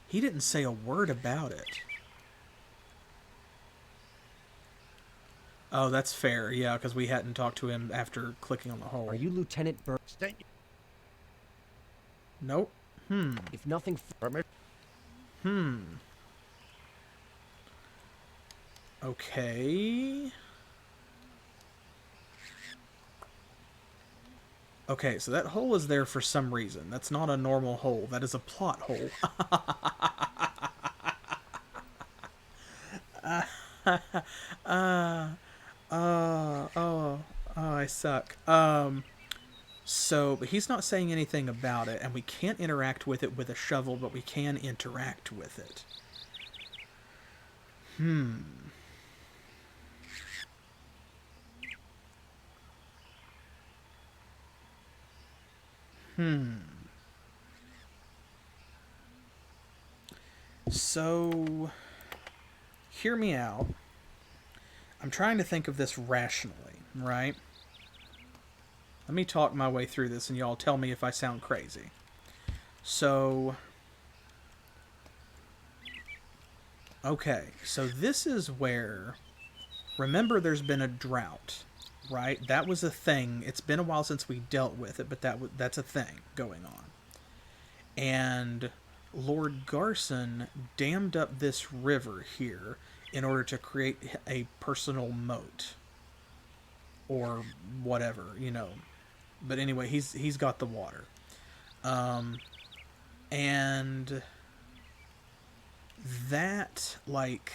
He didn't say a word about it. Oh, that's fair. Yeah, because we hadn't talked to him after clicking on the hole. Are you Lieutenant Burr? Stay. Nope. If nothing... Okay. Okay, so that hole is there for some reason. That's not a normal hole. That is a plot hole. I suck. So, but he's not saying anything about it, and we can't interact with it with a shovel, but we can interact with it. So, hear me out. I'm trying to think of this rationally, right? Let me talk my way through this and y'all tell me if I sound crazy. So, okay, so this is where, remember there's been a drought, right? That was a thing. It's been a while since we dealt with it, but that's a thing going on. And Lord Garson dammed up this river here in order to create a personal moat. Or whatever, you know. But anyway, he's got the water. And that, like,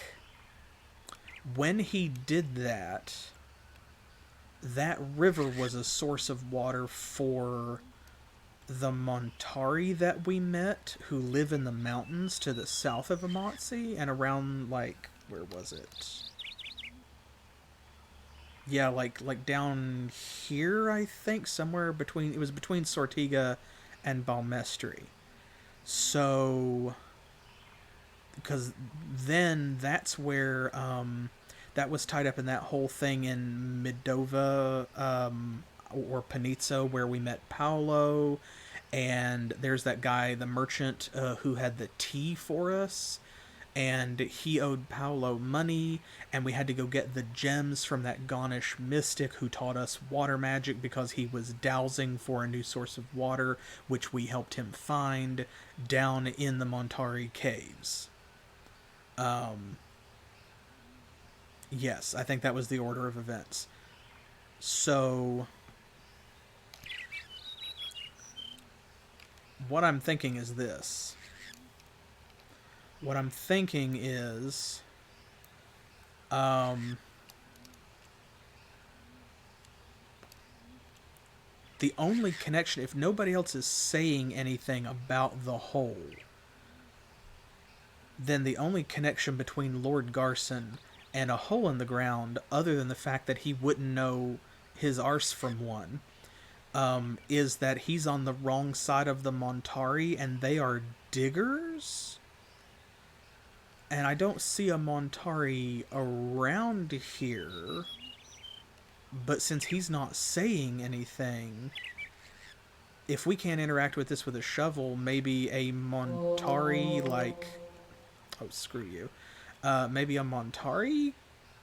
when he did that, that river was a source of water for the Montari that we met, who live in the mountains to the south of Imazi and around, like, where was it? Yeah, like down here, I think, somewhere between, it was between Sortiga and Balmestri. So, because then that's where, that was tied up in that whole thing in Midova, or Panizzo, where we met Paolo, and there's that guy, the merchant, who had the tea for us, and he owed Paolo money, and we had to go get the gems from that Gaunish mystic who taught us water magic because he was dowsing for a new source of water, which we helped him find down in the Montari caves. Yes, I think that was the order of events. So, what I'm thinking is this. What I'm thinking is, the only connection, if nobody else is saying anything about the hole, then the only connection between Lord Garson and a hole in the ground, other than the fact that he wouldn't know his arse from one, is that he's on the wrong side of the Montari and they are diggers? And I don't see a Montari around here. But since he's not saying anything, if we can't interact with this with a shovel, maybe a Montari, like... Oh, screw you. Maybe a Montari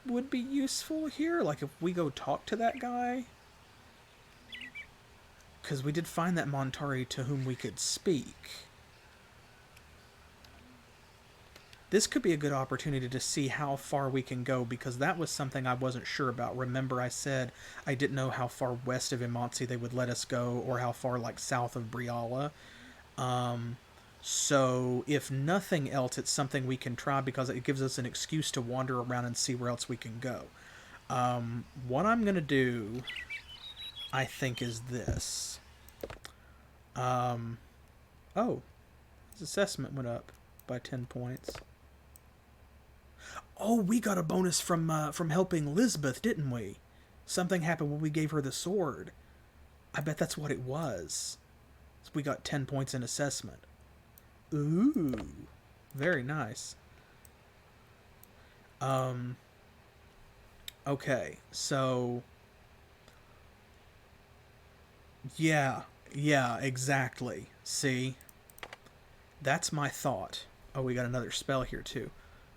would be useful here? Like, if we go talk to that guy? Because we did find that Montari to whom we could speak. This could be a good opportunity to see how far we can go, because that was something I wasn't sure about. Remember, I said I didn't know how far west of Imazi they would let us go, or how far, like, south of Briala. So, if nothing else, it's something we can try because it gives us an excuse to wander around and see where else we can go. What I'm going to do, I think, is this. Oh, his assessment went up by 10 points. Oh, we got a bonus from helping Lisbeth, didn't we? Something happened when we gave her the sword. I bet that's what it was. So we got 10 points in assessment. Ooh, very nice. Okay, so yeah, exactly. See, that's my thought. Oh, we got another spell here too.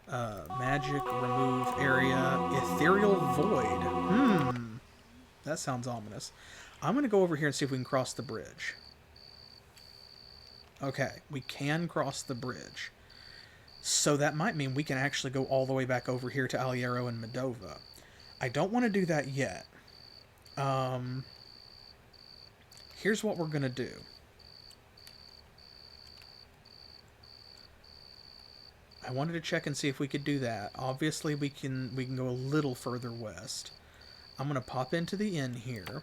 Magic, remove area, ethereal void. That sounds ominous. I'm gonna go over here and see if we can cross the bridge. Okay, we can cross the bridge. So that might mean we can actually go all the way back over here to Aliero and Medova. I don't want to do that yet. Here's what we're going to do. I wanted to check and see if we could do that. Obviously, we can go a little further west. I'm going to pop into the inn here.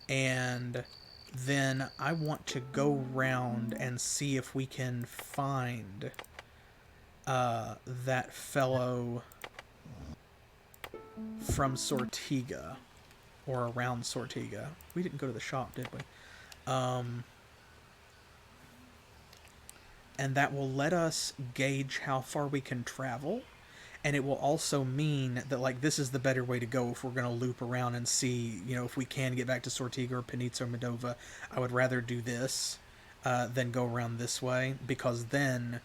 And then I want to go round and see if we can find that fellow from Sortiga, or around Sortiga. We didn't go to the shop, did we? And that will let us gauge how far we can travel, and it will also mean that, like, this is the better way to go if we're going to loop around and see, you know, if we can get back to Sortiga or Panitza or Medova. I would rather do this than go around this way, because then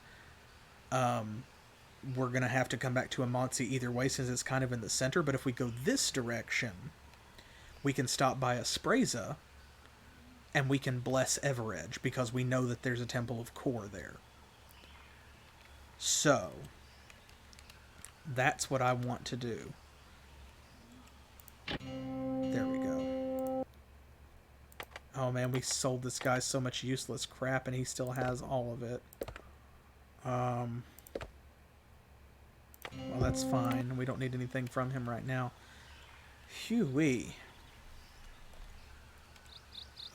we're going to have to come back to Imazi either way, since it's kind of in the center. But if we go this direction, we can stop by Aspreza, and we can bless Everedge, because we know that there's a Temple of Kor there. So that's what I want to do. There we go. Oh man, we sold this guy so much useless crap, and he still has all of it. Well, that's fine. We don't need anything from him right now. Phew-wee.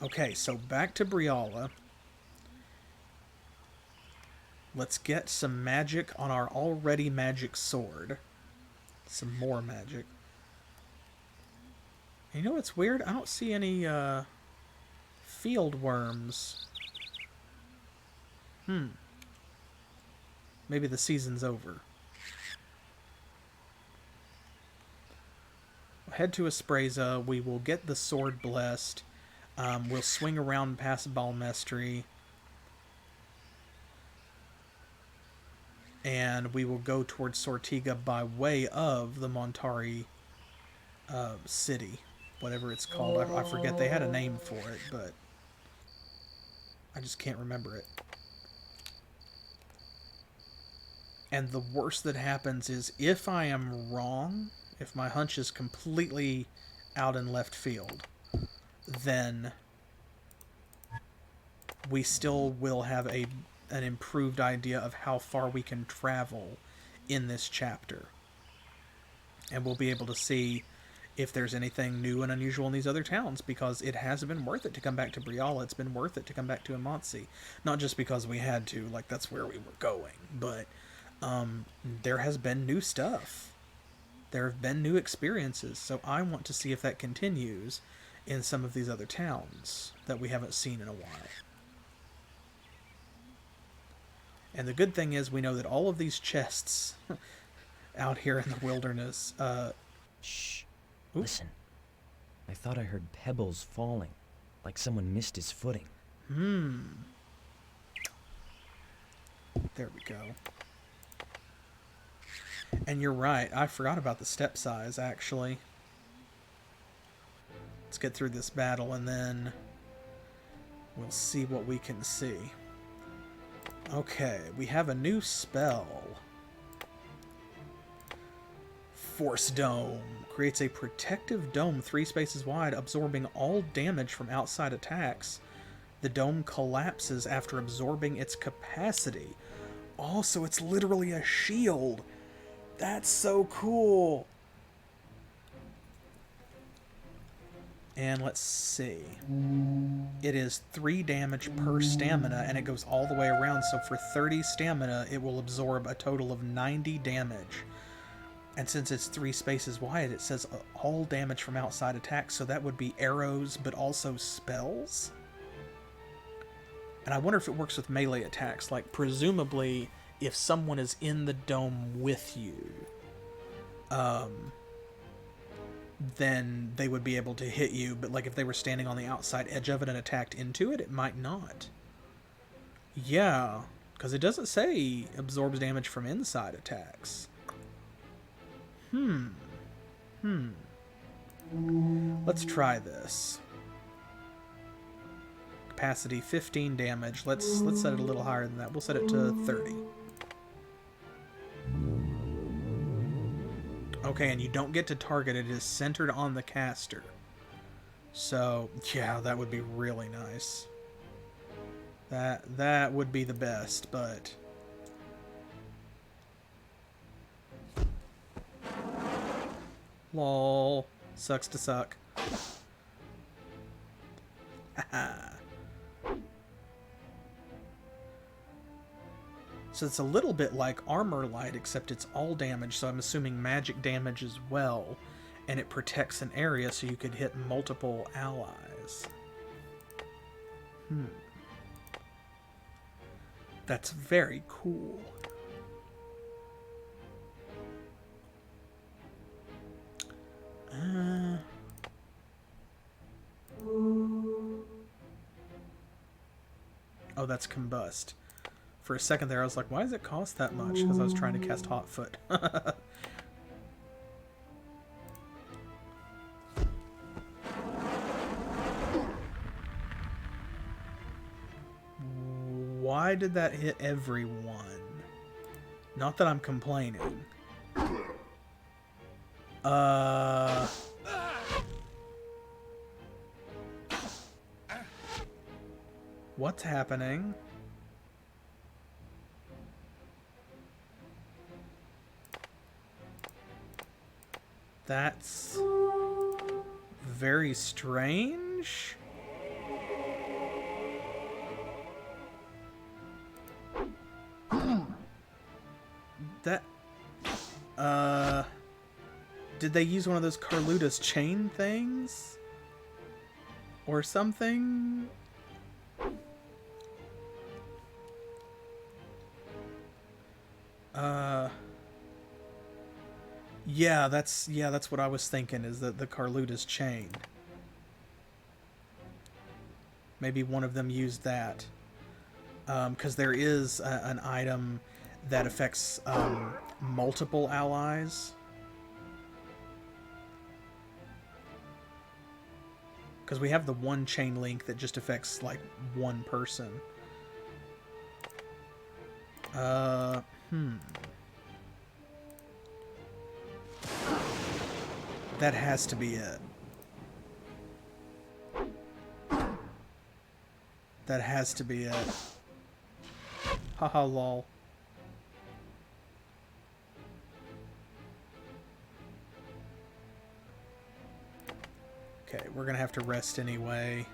Okay, so back to Briala. Let's get some magic on our already magic sword. Some more magic. You know what's weird? I don't see any field worms. Maybe the season's over. We'll head to Aspreza. We will get the sword blessed. We'll swing around past Balmestry. And we will go towards Sortiga by way of the Montari city. Whatever it's called. I forget. They had a name for it, but I just can't remember it. And the worst that happens is, if I am wrong, if my hunch is completely out in left field, then we still will have an improved idea of how far we can travel in this chapter. And we'll be able to see if there's anything new and unusual in these other towns, because it has been worth it to come back to Briala. It's been worth it to come back to Imazi. Not just because we had to, like that's where we were going, but there has been new stuff. There have been new experiences, so I want to see if that continues in some of these other towns that we haven't seen in a while. And the good thing is, we know that all of these chests out here in the wilderness... Shh. Ooh. Listen. I thought I heard pebbles falling, like someone missed his footing. There we go. And you're right, I forgot about the step size, actually. Let's get through this battle, and then we'll see what we can see. Okay, we have a new spell. Force Dome. Creates a protective dome 3 spaces wide, absorbing all damage from outside attacks. The dome collapses after absorbing its capacity. Also, it's literally a shield. That's so cool. And let's see. It is 3 damage per stamina, and it goes all the way around. So for 30 stamina, it will absorb a total of 90 damage. And since it's 3 spaces wide, it says all damage from outside attacks. So that would be arrows, but also spells. And I wonder if it works with melee attacks. Like, presumably, if someone is in the dome with you, then they would be able to hit you, but like if they were standing on the outside edge of it and attacked into it, it might not. Yeah, because it doesn't say absorbs damage from inside attacks. Let's try this. Capacity 15 damage. Let's set it a little higher than that. We'll set it to 30. Okay, and you don't get to target it. It is centered on the caster. So, yeah, that would be really nice. That would be the best, but... Lol. Sucks to suck. So it's a little bit like Armor Light, except it's all damage, so I'm assuming magic damage as well. And it protects an area, so you could hit multiple allies. That's very cool. Oh, that's Combust. For a second there, I was like, why does it cost that much? Because I was trying to cast Hot Foot. Why did that hit everyone? Not that I'm complaining. What's happening? That's very strange. That, did they use one of those Carluta's chain things? Or something? Yeah, that's what I was thinking, is that the Carluta's chain. Maybe one of them used that. Because there is an item that affects multiple allies. Because we have the one chain link that just affects, like, one person. That has to be it. That has to be it. Haha, lol. Okay, we're gonna have to rest anyway.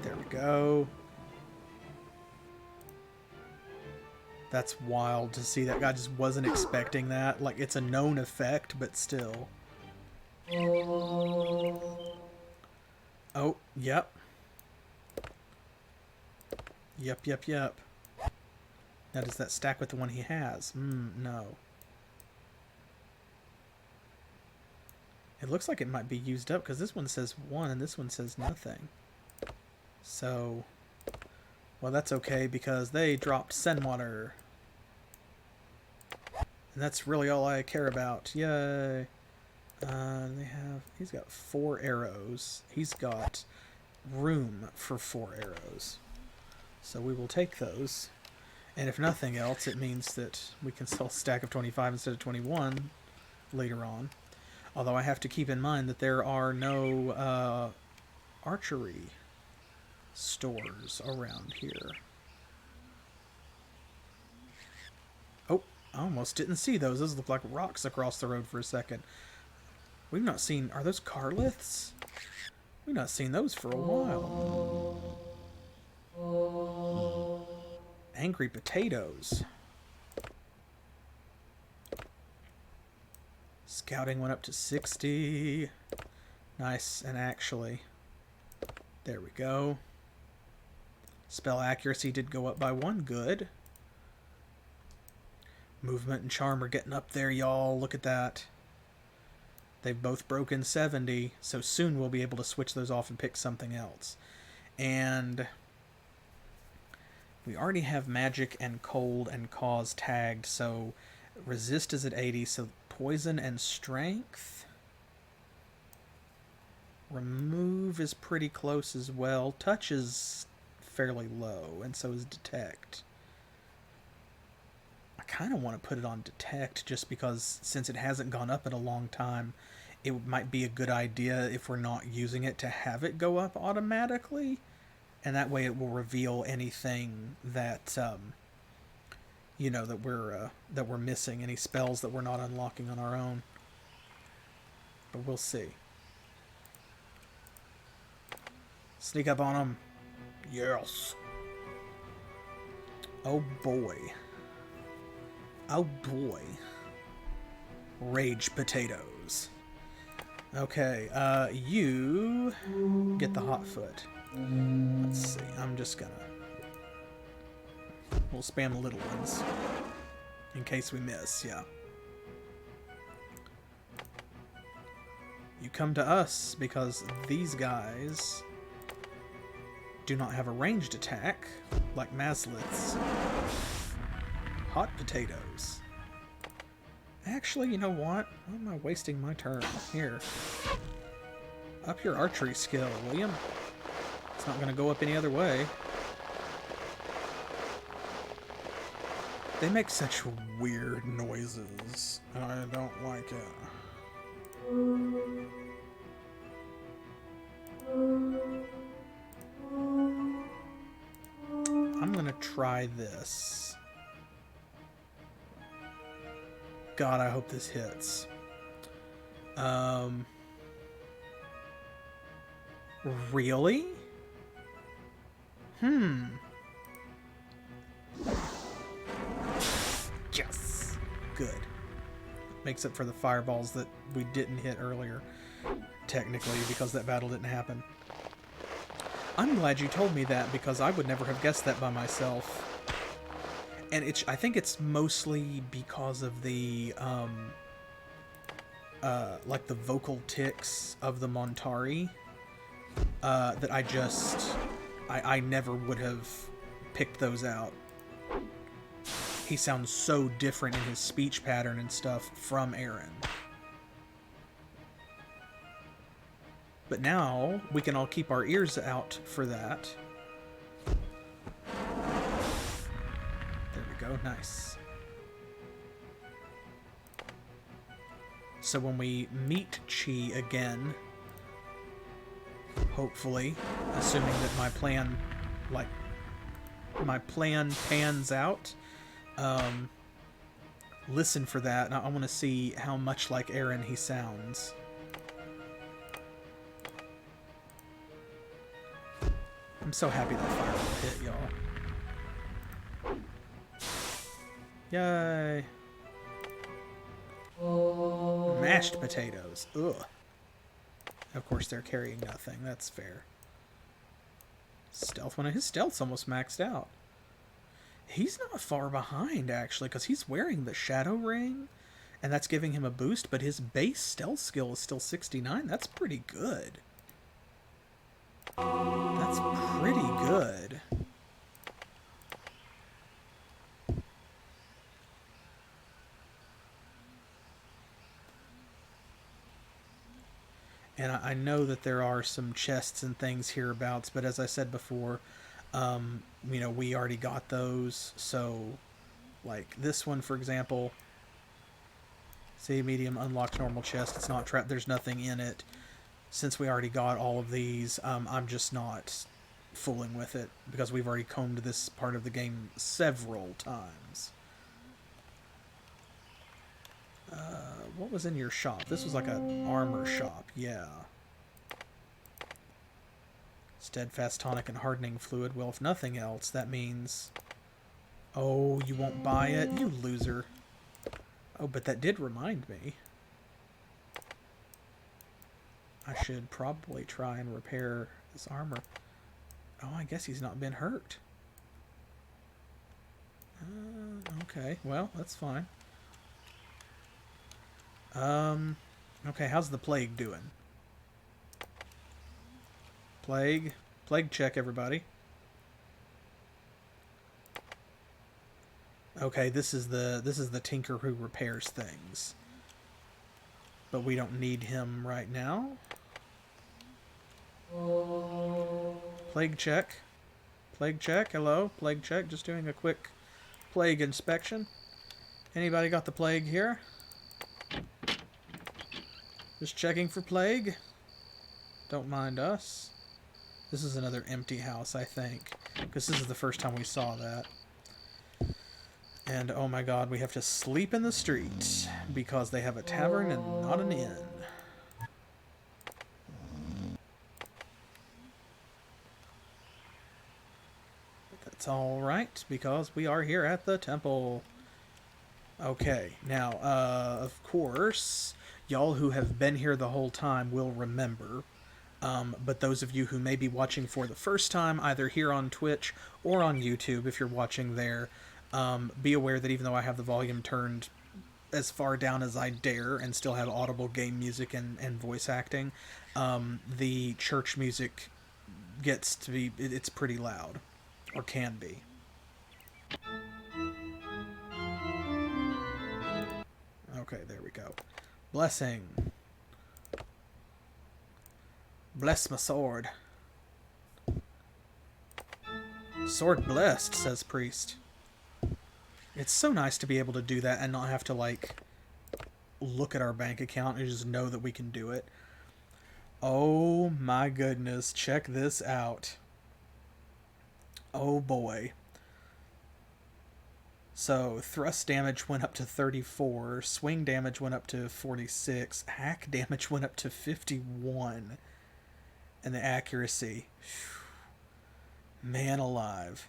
There we go. That's wild to see. That guy just wasn't expecting that. Like, it's a known effect, but still. Oh, yep. Yep. Now, does that stack with the one he has? No. It looks like it might be used up, because this one says 1 and this one says nothing. So, well, that's okay, because they dropped Send Water. And that's really all I care about. Yay. He's got 4 arrows. He's got room for 4 arrows. So we will take those. And if nothing else, it means that we can sell a stack of 25 instead of 21 later on. Although I have to keep in mind that there are no archery stores around here? Oh, I almost didn't see those. Those look like rocks across the road for a second. We've not seen... Are those Carliths? We've not seen those for a while. Angry potatoes. Scouting went up to 60. Nice, and actually... There we go. Spell accuracy did go up by 1. Good. Movement and charm are getting up there, y'all. Look at that. They've both broken 70, so soon we'll be able to switch those off and pick something else. And we already have magic and cold and cause tagged, so resist is at 80, so poison and strength. Remove is pretty close as well. Touch is fairly low, and so is detect. I kind of want to put it on detect just because since it hasn't gone up in a long time, it might be a good idea if we're not using it to have it go up automatically, and that way it will reveal anything that you know, that we're missing, any spells that we're not unlocking on our own. But we'll see. Sneak up on them. Yes. Oh boy. Oh boy. Rage potatoes. Okay, you get the hot foot. Let's see, I'm just gonna... We'll spam the little ones. In case we miss, yeah. You come to us because these guys do not have a ranged attack, like Masliths. Hot potatoes. Actually, you know what? Why am I wasting my turn? Here. Up your archery skill, William. It's not going to go up any other way. They make such weird noises, and I don't like it. I'm going to try this. God, I hope this hits. Really? Yes! Good. Makes up for the fireballs that we didn't hit earlier, technically, because that battle didn't happen. I'm glad you told me that, because I would never have guessed that by myself. And I think it's mostly because of the, like the vocal tics of the Montari, that I never would have picked those out. He sounds so different in his speech pattern and stuff from Aren. But now, we can all keep our ears out for that. Go, nice. So when we meet Chi again, hopefully, assuming that my plan pans out, listen for that, and I want to see how much like Aren he sounds. I'm so happy that fireball hit, y'all. Yay. Mashed potatoes. Ugh. Of course they're carrying nothing. That's fair. Stealth. His stealth's almost maxed out. He's not far behind, actually, because he's wearing the Shadow Ring, and that's giving him a boost, but his base stealth skill is still 69. That's pretty good. That's pretty good. And I know that there are some chests and things hereabouts, but as I said before, you know, we already got those. So, like this one, for example, see, medium unlocked normal chest. It's not trapped. There's nothing in it. since we already got all of these, I'm just not fooling with it because we've already combed this part of the game several times. What was in your shop? This was like an armor shop, yeah. Steadfast tonic and hardening fluid. Well, if nothing else, that means... Oh, you won't buy it? You loser. Oh, but that did remind me. I should probably try and repair this armor. Oh, I guess he's not been hurt. Okay, well, that's fine. Okay, how's the plague doing? Plague check, everybody. Okay, this is the tinker who repairs things. But we don't need him right now. Plague check. Plague check, hello, plague check. Just doing a quick plague inspection. Anybody got the plague here? Just checking for plague. Don't mind us. This is another empty house, I think, because this is the first time we saw that. And oh my god, we have to sleep in the streets because they have a tavern and not an inn. But that's alright, because we are here at the temple. Okay, now, of course, y'all who have been here the whole time will remember. But those of you who may be watching for the first time, either here on Twitch or on YouTube, if you're watching there, be aware that even though I have the volume turned as far down as I dare and still have audible game music and voice acting, the church music gets to be, it's pretty loud, or can be. Okay, there we go. Blessing. Bless my sword. Sword blessed, says priest. It's so nice to be able to do that and not have to, like, look at our bank account and just know that we can do it. Oh my goodness, check this out. Oh boy. So, thrust damage went up to 34, swing damage went up to 46, hack damage went up to 51. And the accuracy. Man alive.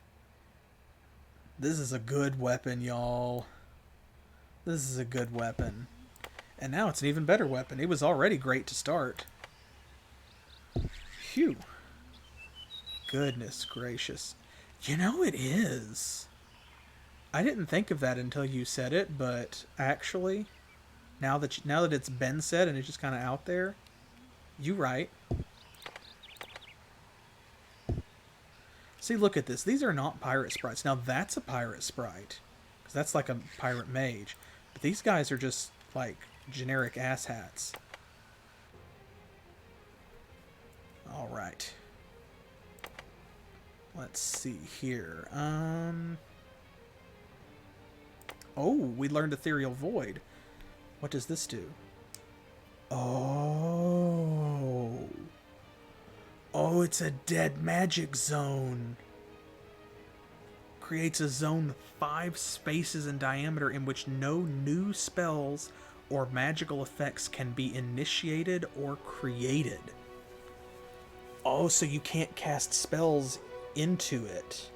This is a good weapon, y'all. This is a good weapon. And now it's an even better weapon. It was already great to start. Phew. Goodness gracious. You know it is. I didn't think of that until you said it, but actually, now that it's been said and it's just kind of out there, you right. See, look at this. These are not pirate sprites. Now, that's a pirate sprite, because that's like a pirate mage. But these guys are just, like, generic asshats. Alright. Let's see here. Oh, we learned Ethereal Void. What does this do? Oh... Oh, it's a dead magic zone. Creates a zone 5 spaces in diameter in which no new spells or magical effects can be initiated or created. Oh, so you can't cast spells into it.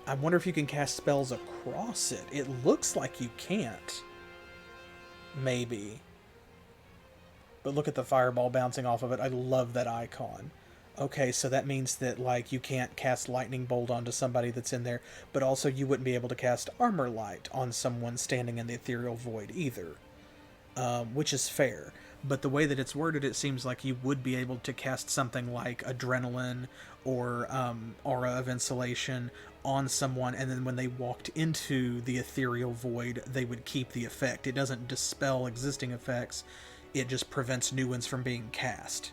I wonder if you can cast spells across it. It looks like you can't. Maybe. But look at the fireball bouncing off of it. I love that icon. Okay, so that means that, like, you can't cast lightning bolt onto somebody that's in there, but also you wouldn't be able to cast armor light on someone standing in the ethereal void either, which is fair. But the way that it's worded, it seems like you would be able to cast something like adrenaline or aura of insulation on someone, and then when they walked into the ethereal void, they would keep the effect. It doesn't dispel existing effects. It just prevents new ones from being cast.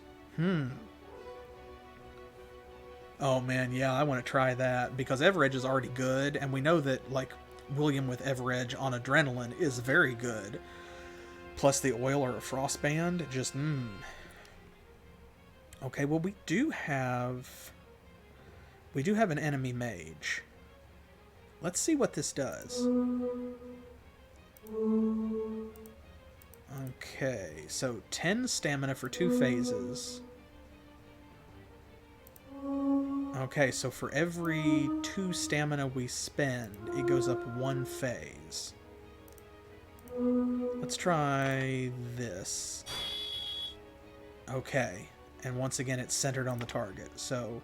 Oh man, yeah, I want to try that, because Everedge is already good, and we know that, like, William with Everedge on Adrenaline is very good. Plus the oil or a frostband, just, Okay, well we do have an enemy mage. Let's see what this does. Okay, so 10 stamina for 2 phases. Okay, so for every 2 stamina we spend, it goes up 1 phase. Let's try this. Okay, and once again it's centered on the target, so...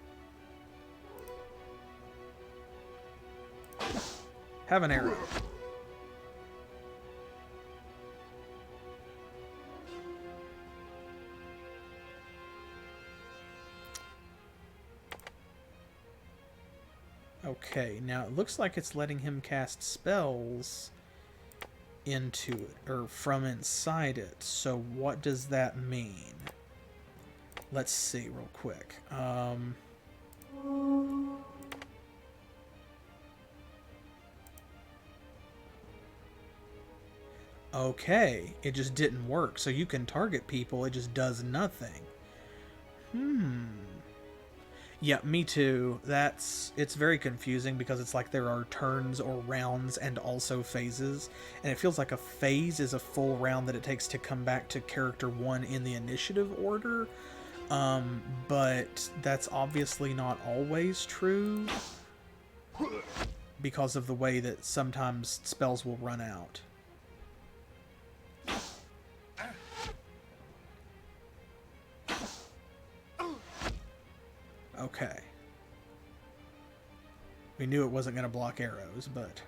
have an arrow. Okay, now it looks like it's letting him cast spells into it, or from inside it. So what does that mean? Let's see real quick. Okay, it just didn't work. So you can target people, it just does nothing. Yeah, me too. It's very confusing because it's like there are turns or rounds and also phases. And it feels like a phase is a full round that it takes to come back to character 1 in the initiative order. But that's obviously not always true because of the way that sometimes spells will run out. Okay. We knew it wasn't going to block arrows, but...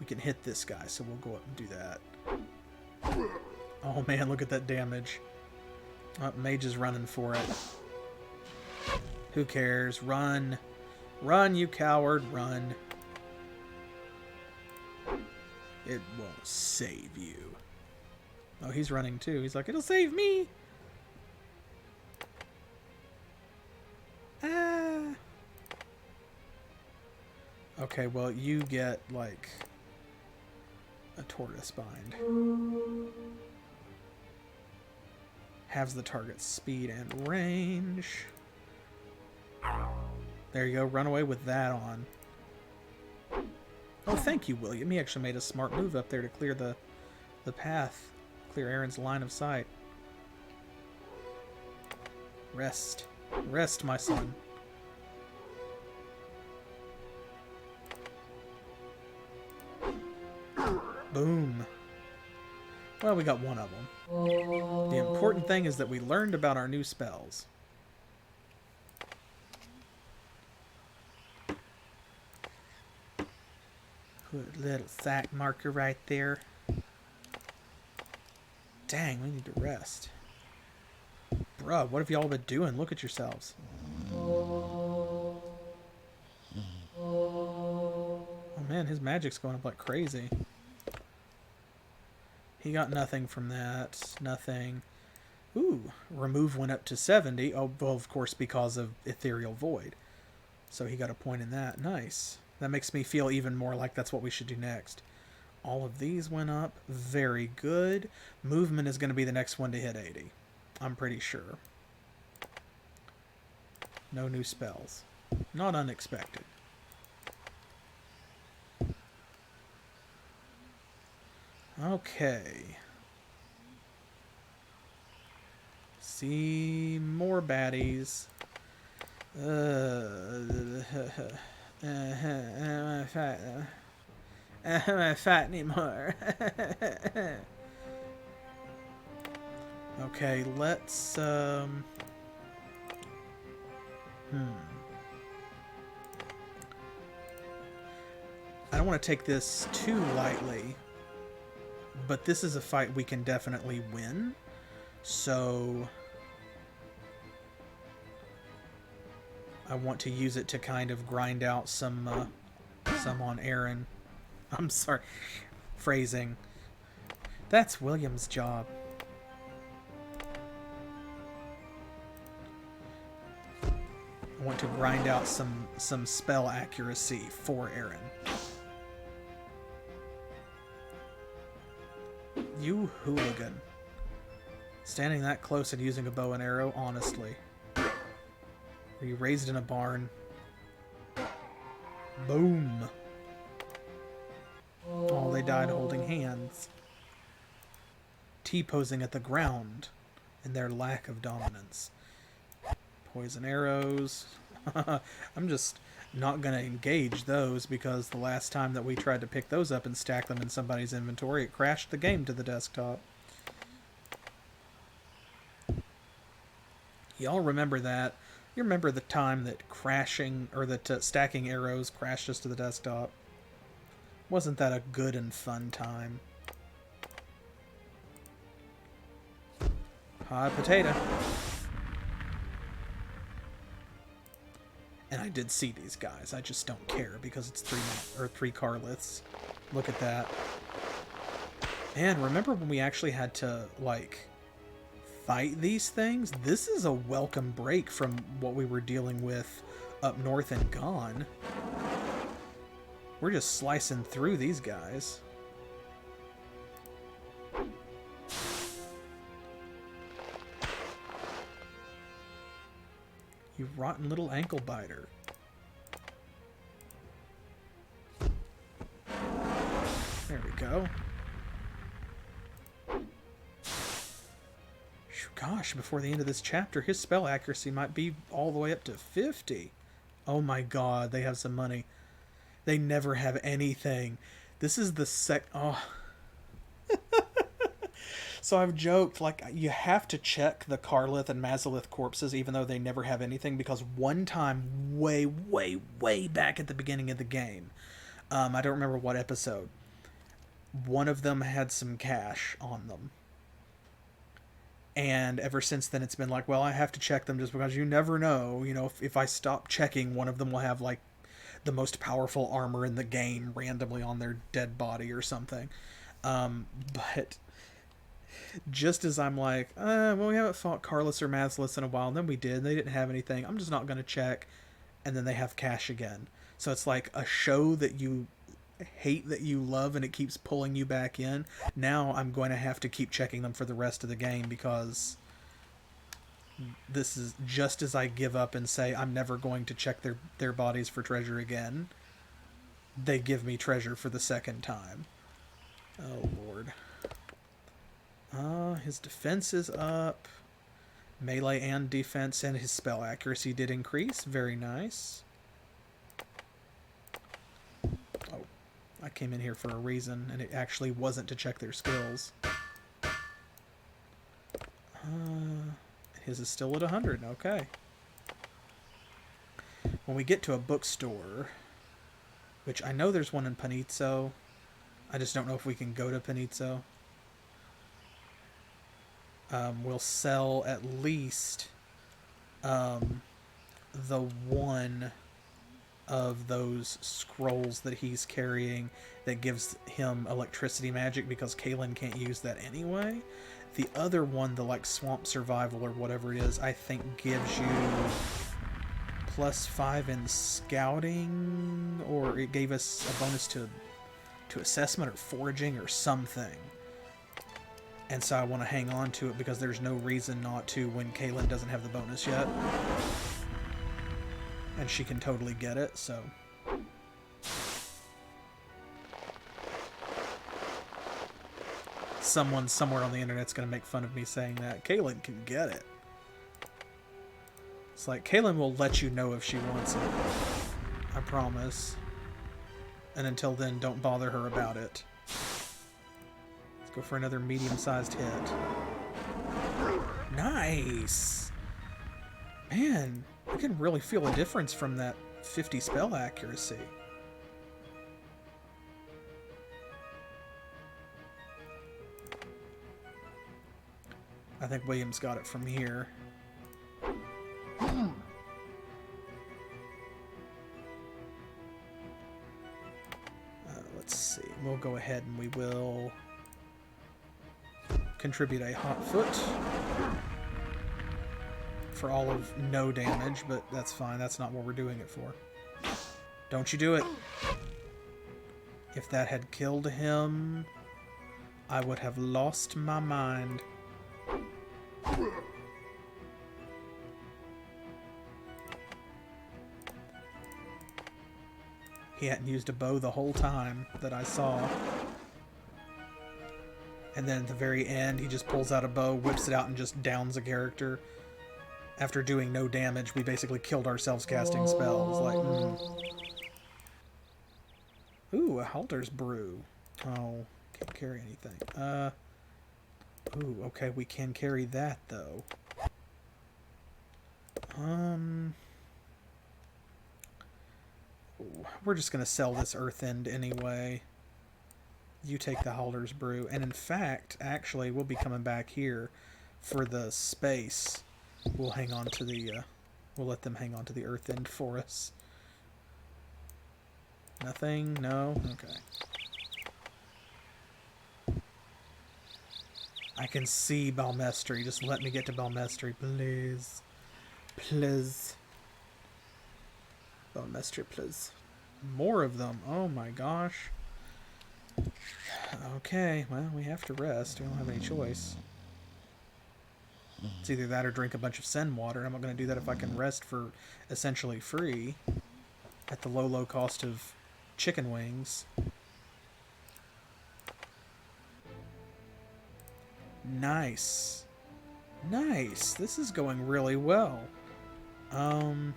we can hit this guy, so we'll go up and do that. Oh man, look at that damage. Oh, mage is running for it. Who cares? Run! Run, you coward, run. It won't save you. Oh, he's running too. He's like, it'll save me! Ah! Okay, well, you get, like, a tortoise bind. Halves the target's speed and range. There you go, run away with that on. Oh, thank you, William. He actually made a smart move up there to clear the path. Clear Aren's line of sight. Rest. Rest, my son. Boom. Well, we got one of them. The important thing is that we learned about our new spells. Put a little sack marker right there. Dang, we need to rest. Bruh, what have y'all been doing? Look at yourselves. Oh man, his magic's going up like crazy. He got nothing from that. Nothing. Ooh, remove went up to 70. Oh, well, of course, because of Ethereal Void. So he got a point in that. Nice. That makes me feel even more like that's what we should do next. All of these went up. Very good. Movement is going to be the next one to hit 80. I'm pretty sure. No new spells. Not unexpected. Okay. See more baddies. I'm not fat anymore. Okay, let's I don't want to take this too lightly, but this is a fight we can definitely win. So I want to use it to kind of grind out some on Aren. I'm sorry. Phrasing. That's William's job. I want to grind out some spell accuracy for Aren. You hooligan. Standing that close and using a bow and arrow, honestly. Were you raised in a barn? Boom. Oh, they died holding hands. T-posing at the ground in their lack of dominance. Poison arrows. I'm just not going to engage those because the last time that we tried to pick those up and stack them in somebody's inventory, it crashed the game to the desktop. Y'all remember that? You remember the time that crashing, or that stacking arrows crashed us to the desktop? Wasn't that a good and fun time? Hot potato. And I did see these guys. I just don't care because it's three Carliths. Look at that. And remember when we actually had to, like, fight these things? This is a welcome break from what we were dealing with up north and Gone. We're just slicing through these guys. You rotten little ankle biter. There we go. Gosh, before the end of this chapter, his spell accuracy might be all the way up to 50. Oh my god, they have some money. They never have anything. This is the oh. So I've joked, like, you have to check the Carlith and Mazalith corpses even though they never have anything, because one time, way, way, way back at the beginning of the game, I don't remember what episode, one of them had some cash on them. And ever since then, it's been like, well, I have to check them just because you never know. You know, if I stop checking, one of them will have, like, the most powerful armor in the game randomly on their dead body or something. But just as I'm like, well, we haven't fought Carlos or Mazlis in a while, and then we did. They didn't have anything. I'm just not going to check. And then they have cash again. So it's like a show that you hate that you love and it keeps pulling you back in. Now I'm going to have to keep checking them for the rest of the game because this is just as I give up and say I'm never going to check their bodies for treasure again. They give me treasure for the second time. Oh Lord. His defense is up. Melee and defense, and his spell accuracy did increase. Very nice. Oh, I came in here for a reason, and it actually wasn't to check their skills. His is still at 100. Okay. When we get to a bookstore, which I know there's one in Panizzo, I just don't know if we can go to Panizzo. We'll sell at least the one of those scrolls that he's carrying that gives him electricity magic, because Kaelin can't use that anyway. The other one, the like swamp survival or whatever it is, I think gives you +5 in scouting, or it gave us a bonus to assessment or foraging or something. And so I want to hang on to it because there's no reason not to when Kaelin doesn't have the bonus yet. And she can totally get it, so. Someone somewhere on the internet's going to make fun of me saying that. Kaelin can get it. It's like, Kaelin will let you know if she wants it. I promise. And until then, don't bother her about it. Go for another medium-sized hit. Nice! Man, I can really feel a difference from that 50 spell accuracy. I think William's got it from here. Let's see. We'll go ahead and we will contribute a hot foot for all of no damage, but that's fine. That's not what we're doing it for. Don't you do it. If that had killed him, I would have lost my mind. He hadn't used a bow the whole time that I saw. And then at the very end, he just pulls out a bow, whips it out, and just downs a character. After doing no damage, we basically killed ourselves casting spells. Like, Ooh, a Halter's Brew. Oh, can't carry anything. Ooh, okay, we can carry that, though. We're just going to sell this Earth End anyway. You take the Halter's Brew. And in fact, actually, we'll be coming back here for the space. We'll hang on to the, we'll let them hang on to the Earth End for us. Nothing? No? Okay. I can see Balmestry. Just let me get to Balmestry, please. Please. Balmestry, please. More of them. Oh my gosh. Okay, well, we have to rest. We don't have any choice. It's either that or drink a bunch of Sen water. I'm not going to do that if I can rest for essentially free. At the low cost of chicken wings. Nice. Nice. This is going really well. You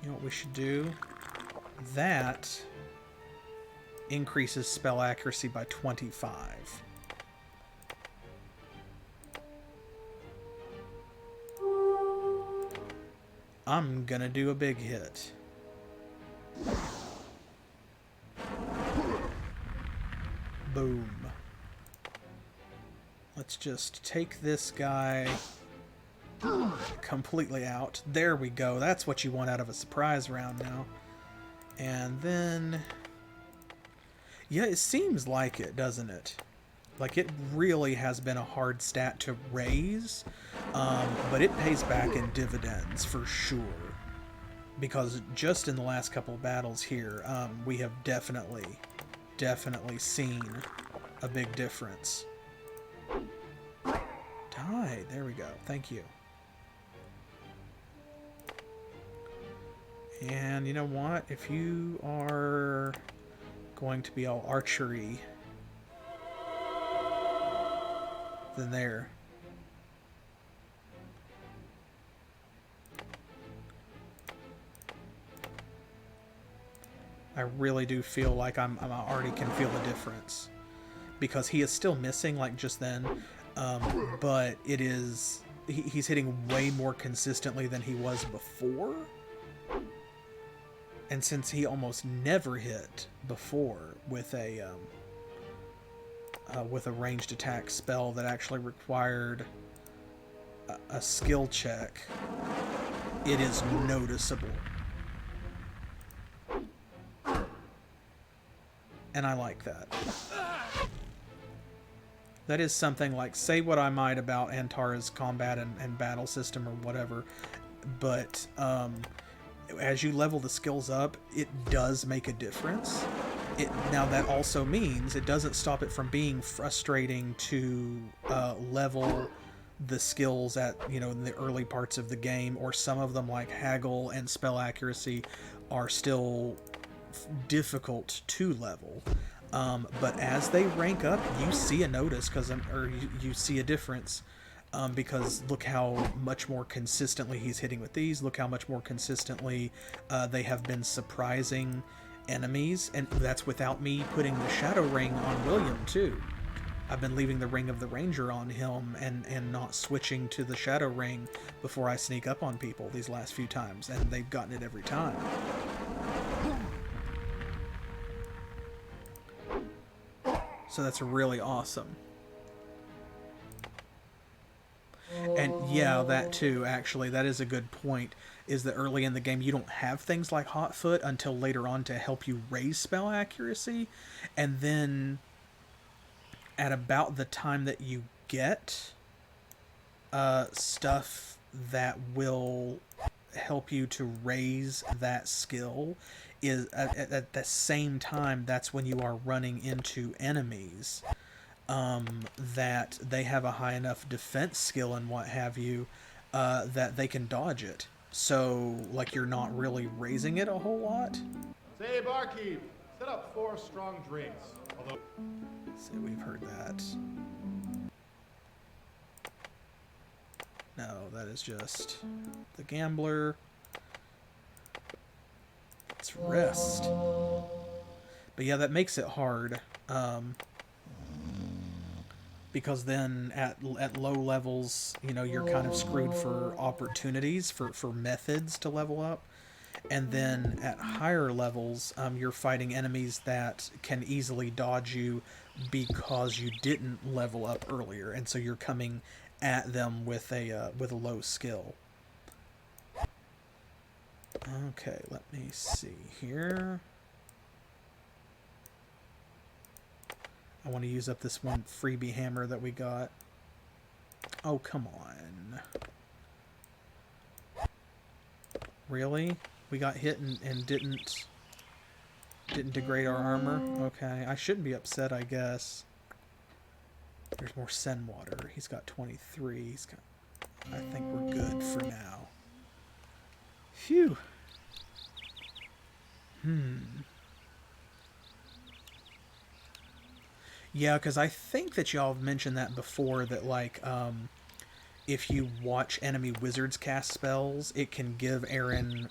know what we should do? That increases spell accuracy by 25. I'm gonna do a big hit. Boom. Let's just take this guy completely out. There we go. That's what you want out of a surprise round now. And then... yeah, it seems like it, doesn't it? Like, it really has been a hard stat to raise, but it pays back in dividends for sure. Because just in the last couple of battles here, we have definitely seen a big difference. Die. There we go. Thank you. And you know what? If you are going to be all archery, then there. I really do feel like I already can feel the difference. Because he is still missing, like just then, but it is... he's hitting way more consistently than he was before. And since he almost never hit before with a ranged attack spell that actually required a skill check, it is noticeable. And I like that. That is something like, say what I might about Antara's combat and battle system or whatever, but as you level the skills up, it does make a difference. Now that also means it doesn't stop it from being frustrating to level the skills at, you know, in the early parts of the game, or some of them like haggle and spell accuracy are still difficult to level. But as they rank up, you see a notice, you see a difference. Because look how much more consistently he's hitting with these. Look how much more consistently they have been surprising enemies. And that's without me putting the Shadow Ring on William, too. I've been leaving the Ring of the Ranger on him and not switching to the Shadow Ring before I sneak up on people these last few times. And they've gotten it every time. So that's really awesome. And yeah, that too, actually, that is a good point, is that early in the game you don't have things like Hot Foot until later on to help you raise spell accuracy. And then at about the time that you get stuff that will help you to raise that skill is at the same time that's when you are running into enemies that they have a high enough defense skill and what have you that they can dodge it. So, like, you're not really raising it a whole lot. Say, barkeep, set up 4 strong drinks. Although, So we've heard that. No, that is just the gambler. It's rest. But yeah, that makes it hard. Because then at low levels, you know, you're kind of screwed for opportunities, for methods to level up. And then at higher levels, you're fighting enemies that can easily dodge you because you didn't level up earlier. And so you're coming at them with a low skill. Okay, let me see here. I want to use up this one freebie hammer that we got. Oh, come on. Really? We got hit and didn't degrade our armor? Okay, I shouldn't be upset, I guess. There's more Sen water. He's got 23. He's got... I think we're good for now. Phew. Yeah, because I think that y'all have mentioned that before, that, like, if you watch enemy wizards cast spells, it can give Aren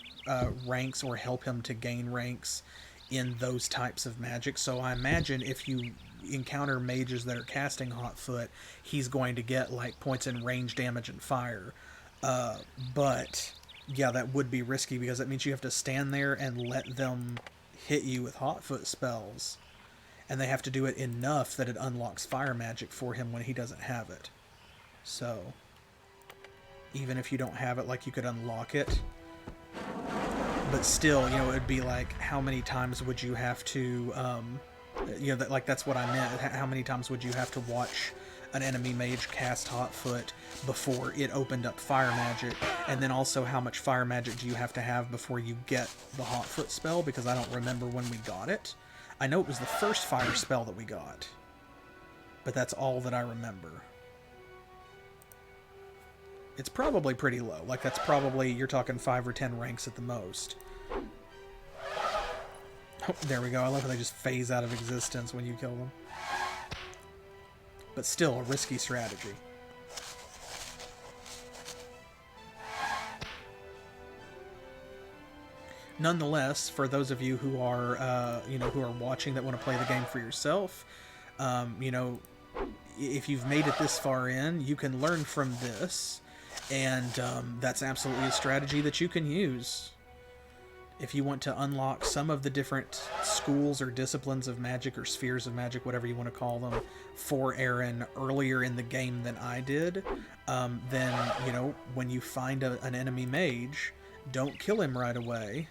ranks or help him to gain ranks in those types of magic. So I imagine if you encounter mages that are casting Hotfoot, he's going to get, like, points in range, damage, and fire. But, yeah, that would be risky, because that means you have to stand there and let them hit you with Hotfoot spells. And they have to do it enough that it unlocks fire magic for him when he doesn't have it. So, even if you don't have it, like, you could unlock it. But still, you know, it would be like, how many times would you have to, you know, that's what I meant. How many times would you have to watch an enemy mage cast Hotfoot before it opened up fire magic? And then also, how much fire magic do you have to have before you get the Hotfoot spell? Because I don't remember when we got it. I know it was the first fire spell that we got, but that's all that I remember. It's probably pretty low. Like, that's probably, you're talking 5 or 10 ranks at the most. Oh, there we go. I love how they just phase out of existence when you kill them. But still, a risky strategy. Nonetheless, for those of you who are, you know, who are watching that want to play the game for yourself, you know, if you've made it this far in, you can learn from this, and that's absolutely a strategy that you can use. If you want to unlock some of the different schools or disciplines of magic, or spheres of magic, whatever you want to call them, for Aren earlier in the game than I did, then, you know, when you find an enemy mage, don't kill him right away.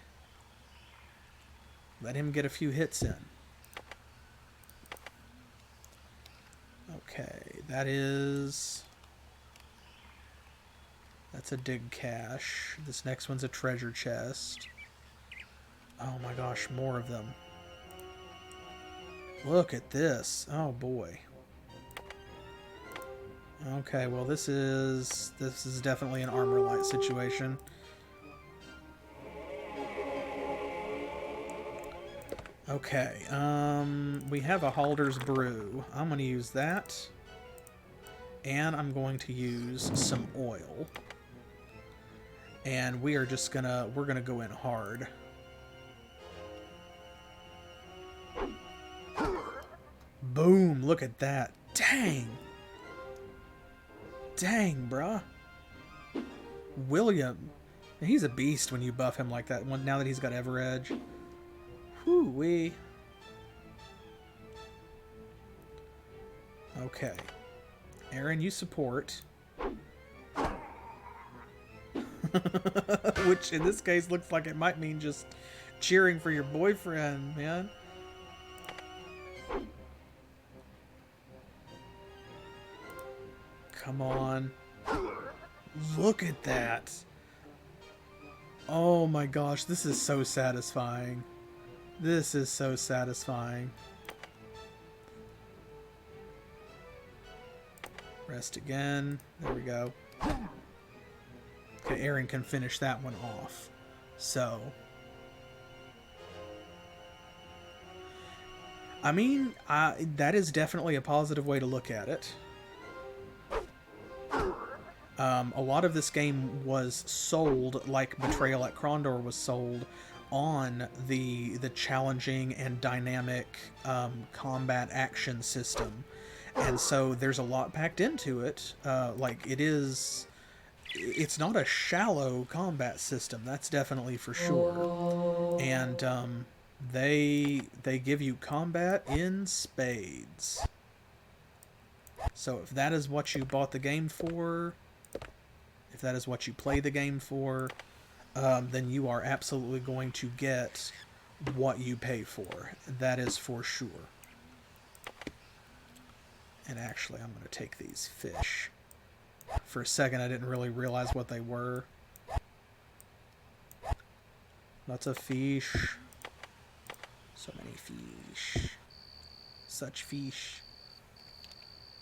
Let him get a few hits in. Okay, that's a dig cache. This next one's a treasure chest. Oh my gosh, more of them. Look at this. Oh boy. Okay, well this is definitely an armor light situation. Okay, we have a Halder's Brew. I'm going to use that. And I'm going to use some oil. And we're going to go in hard. Boom, look at that. Dang. Dang, bruh. William. He's a beast when you buff him like that, now that he's got Ever Edge. Whoo-wee. Okay. Aren, you support. Which, in this case, looks like it might mean just cheering for your boyfriend, man. Come on. Look at that. Oh my gosh, this is so satisfying. This is so satisfying. Rest again. There we go. Okay, Aren can finish that one off. So, I mean, that is definitely a positive way to look at it. A lot of this game was sold, like Betrayal at Krondor was sold, on the challenging and dynamic combat action system. And so there's a lot packed into it. It's not a shallow combat system, that's definitely for sure. And they give you combat in spades. So if that is what you bought the game for, if that is what you play the game for, then you are absolutely going to get what you pay for. That is for sure. And actually, I'm going to take these fish. For a second, I didn't really realize what they were. Lots of fish. So many fish. Such fish.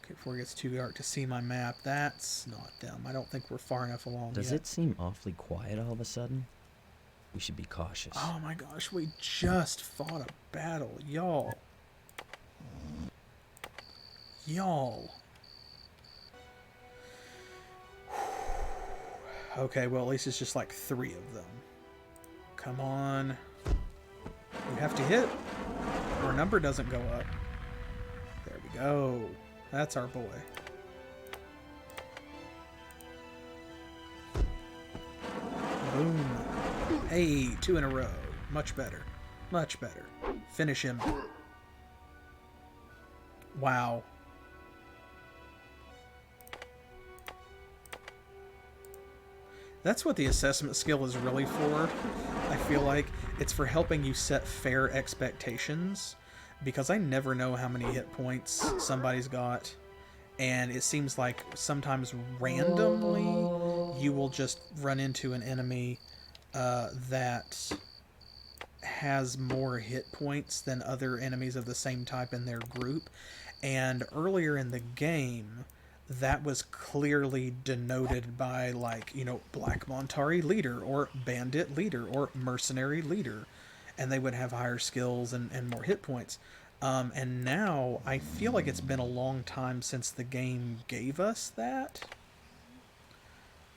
Okay, before it gets too dark to see my map, that's not them. I don't think we're far enough along Does yet. it seem awfully quiet all of a sudden? We should be cautious. Oh my gosh, we just fought a battle. Y'all. Y'all. Okay, well, at least it's just like 3 of them. Come on. We have to hit. Our number doesn't go up. There we go. That's our boy. Boom. Hey, 2 in a row. Much better. Much better. Finish him. Wow. That's what the assessment skill is really for. I feel like it's for helping you set fair expectations, because I never know how many hit points somebody's got, and it seems like sometimes randomly you will just run into an enemy that has more hit points than other enemies of the same type in their group, and earlier in the game that was clearly denoted by, like, you know, Black Montari leader or Bandit leader or Mercenary leader, and they would have higher skills and more hit points. And now I feel like it's been a long time since the game gave us that.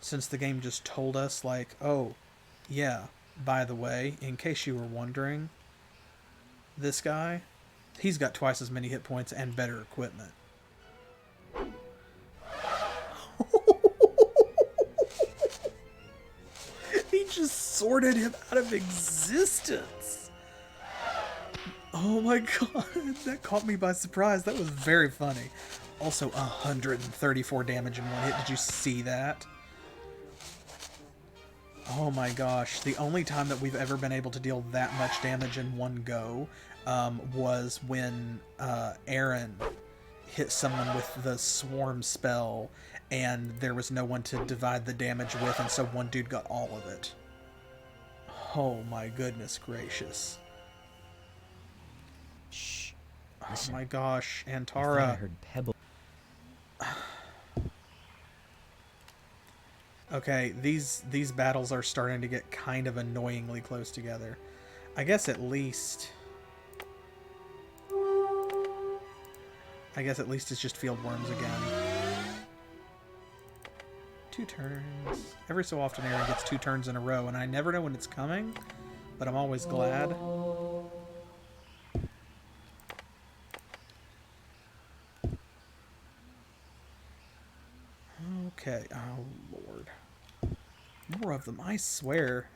Since the game just told us, like, oh, yeah, by the way, in case you were wondering, this guy, he's got twice as many hit points and better equipment. He just sorted him out of existence. Oh my god, that caught me by surprise. That was very funny. Also, 134 damage in one hit. Did you see that? Oh my gosh. The only time that we've ever been able to deal that much damage in one go was when Aren hit someone with the swarm spell, and there was no one to divide the damage with, and so one dude got all of it. Oh my goodness gracious. Shh. Oh Listen. my gosh, I thought I Antara. heard pebble. Okay, these battles are starting to get kind of annoyingly close together. I guess at least it's just field worms again. 2 turns. Every so often Aren gets 2 turns in a row, and I never know when it's coming, but I'm always glad. Okay, oh lord. More of them, I swear.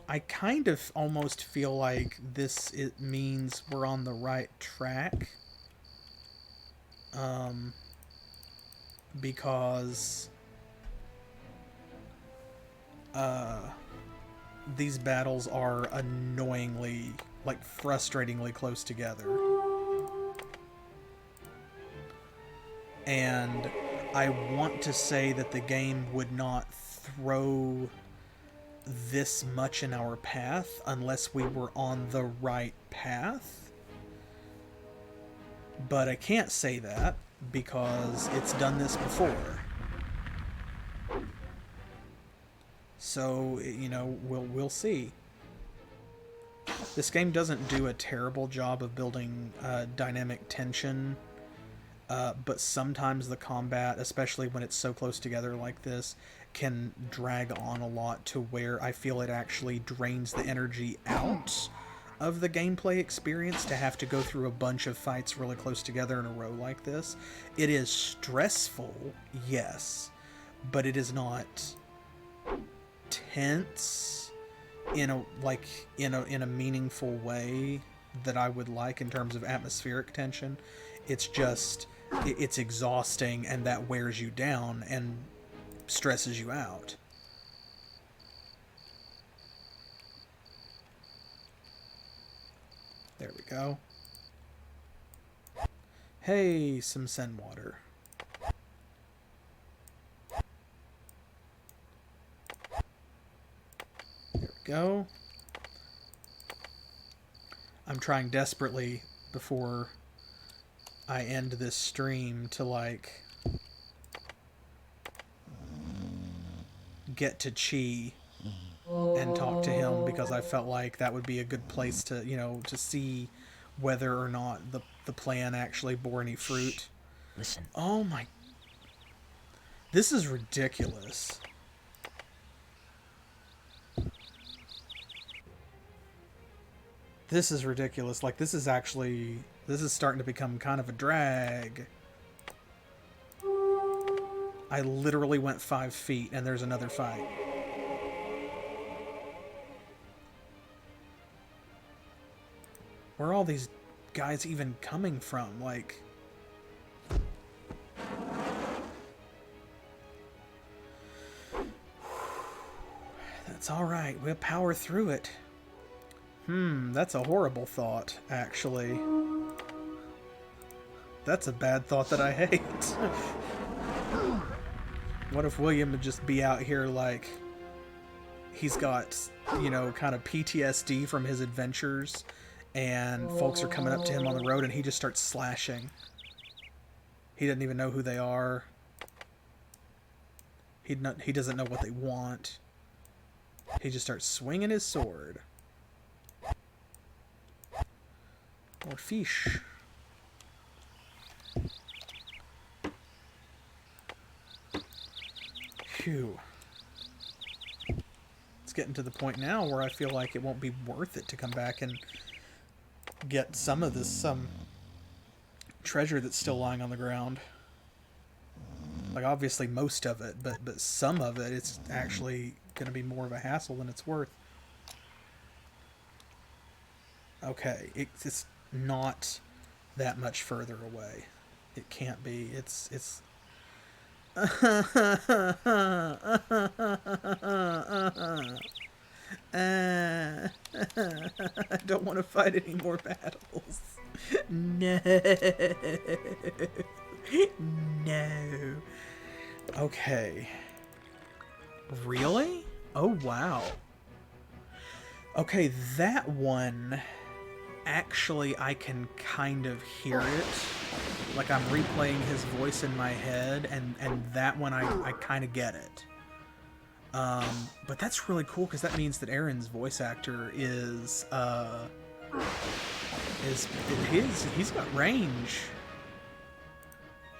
I kind of almost feel like it means we're on the right track. Because these battles are annoyingly, like, frustratingly close together. And I want to say that the game would not throw this much in our path unless we were on the right path. But I can't say that because it's done this before. So, you know, we'll see. This game doesn't do a terrible job of building dynamic tension, but sometimes the combat, especially when it's so close together like this, can drag on a lot to where I feel it actually drains the energy out of the gameplay experience to have to go through a bunch of fights really close together in a row like this. It is stressful, yes, but it is not tense in a meaningful way that I would like in terms of atmospheric tension. It's just it's exhausting, and that wears you down and stresses you out. There we go. Hey, some Sen water. There we go. I'm trying desperately before I end this stream to, like, get to Chi and talk to him, because I felt like that would be a good place to, you know, to see whether or not the plan actually bore any fruit. Shh. Listen. Oh my... This is ridiculous. This is ridiculous. Like, this is starting to become kind of a drag. I literally went 5 feet and there's another fight. Where are all these guys even coming from? Like... That's alright. We'll power through it. That's a horrible thought, actually. That's a bad thought that I hate. What if William would just be out here like... He's got, you know, kind of PTSD from his adventures, and folks are coming up to him on the road and he just starts slashing. He doesn't even know who they are. He doesn't know what they want. He just starts swinging his sword. Or fish. Phew. It's getting to the point now where I feel like it won't be worth it to come back and get some of this treasure that's still lying on the ground. Like, obviously most of it, but some of it, it's actually going to be more of a hassle than it's worth. Okay, it's not that much further away. It can't be. It's I don't want to fight any more battles. No. No. Okay. Really? Oh, wow. Okay, that one... Actually, I can kind of hear it. Like, I'm replaying his voice in my head, and that one, I kind of get it. But that's really cool, because that means that Aren's voice actor he's got range.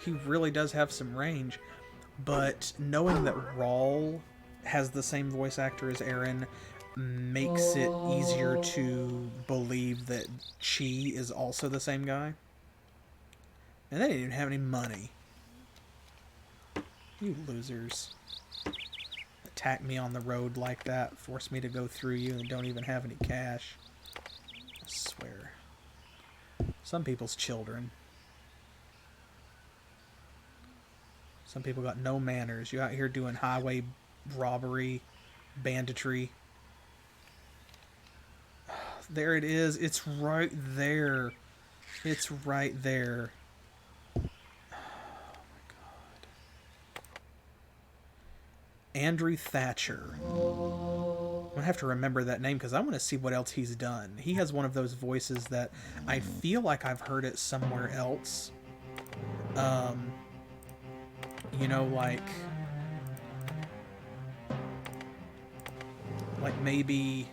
He really does have some range. But knowing that Rawl has the same voice actor as Aren makes it easier to believe that Chi is also the same guy. And they didn't even have any money. You losers. Attack me on the road like that, force me to go through you, and don't even have any cash. I swear. Some people's children. Some people got no manners. You out here doing highway robbery, banditry. There it is. It's right there. It's right there. Oh my Andrew Thatcher. I'm gonna have to remember that name because I want to see what else he's done. He has one of those voices that I feel like I've heard it somewhere else. You know, like maybe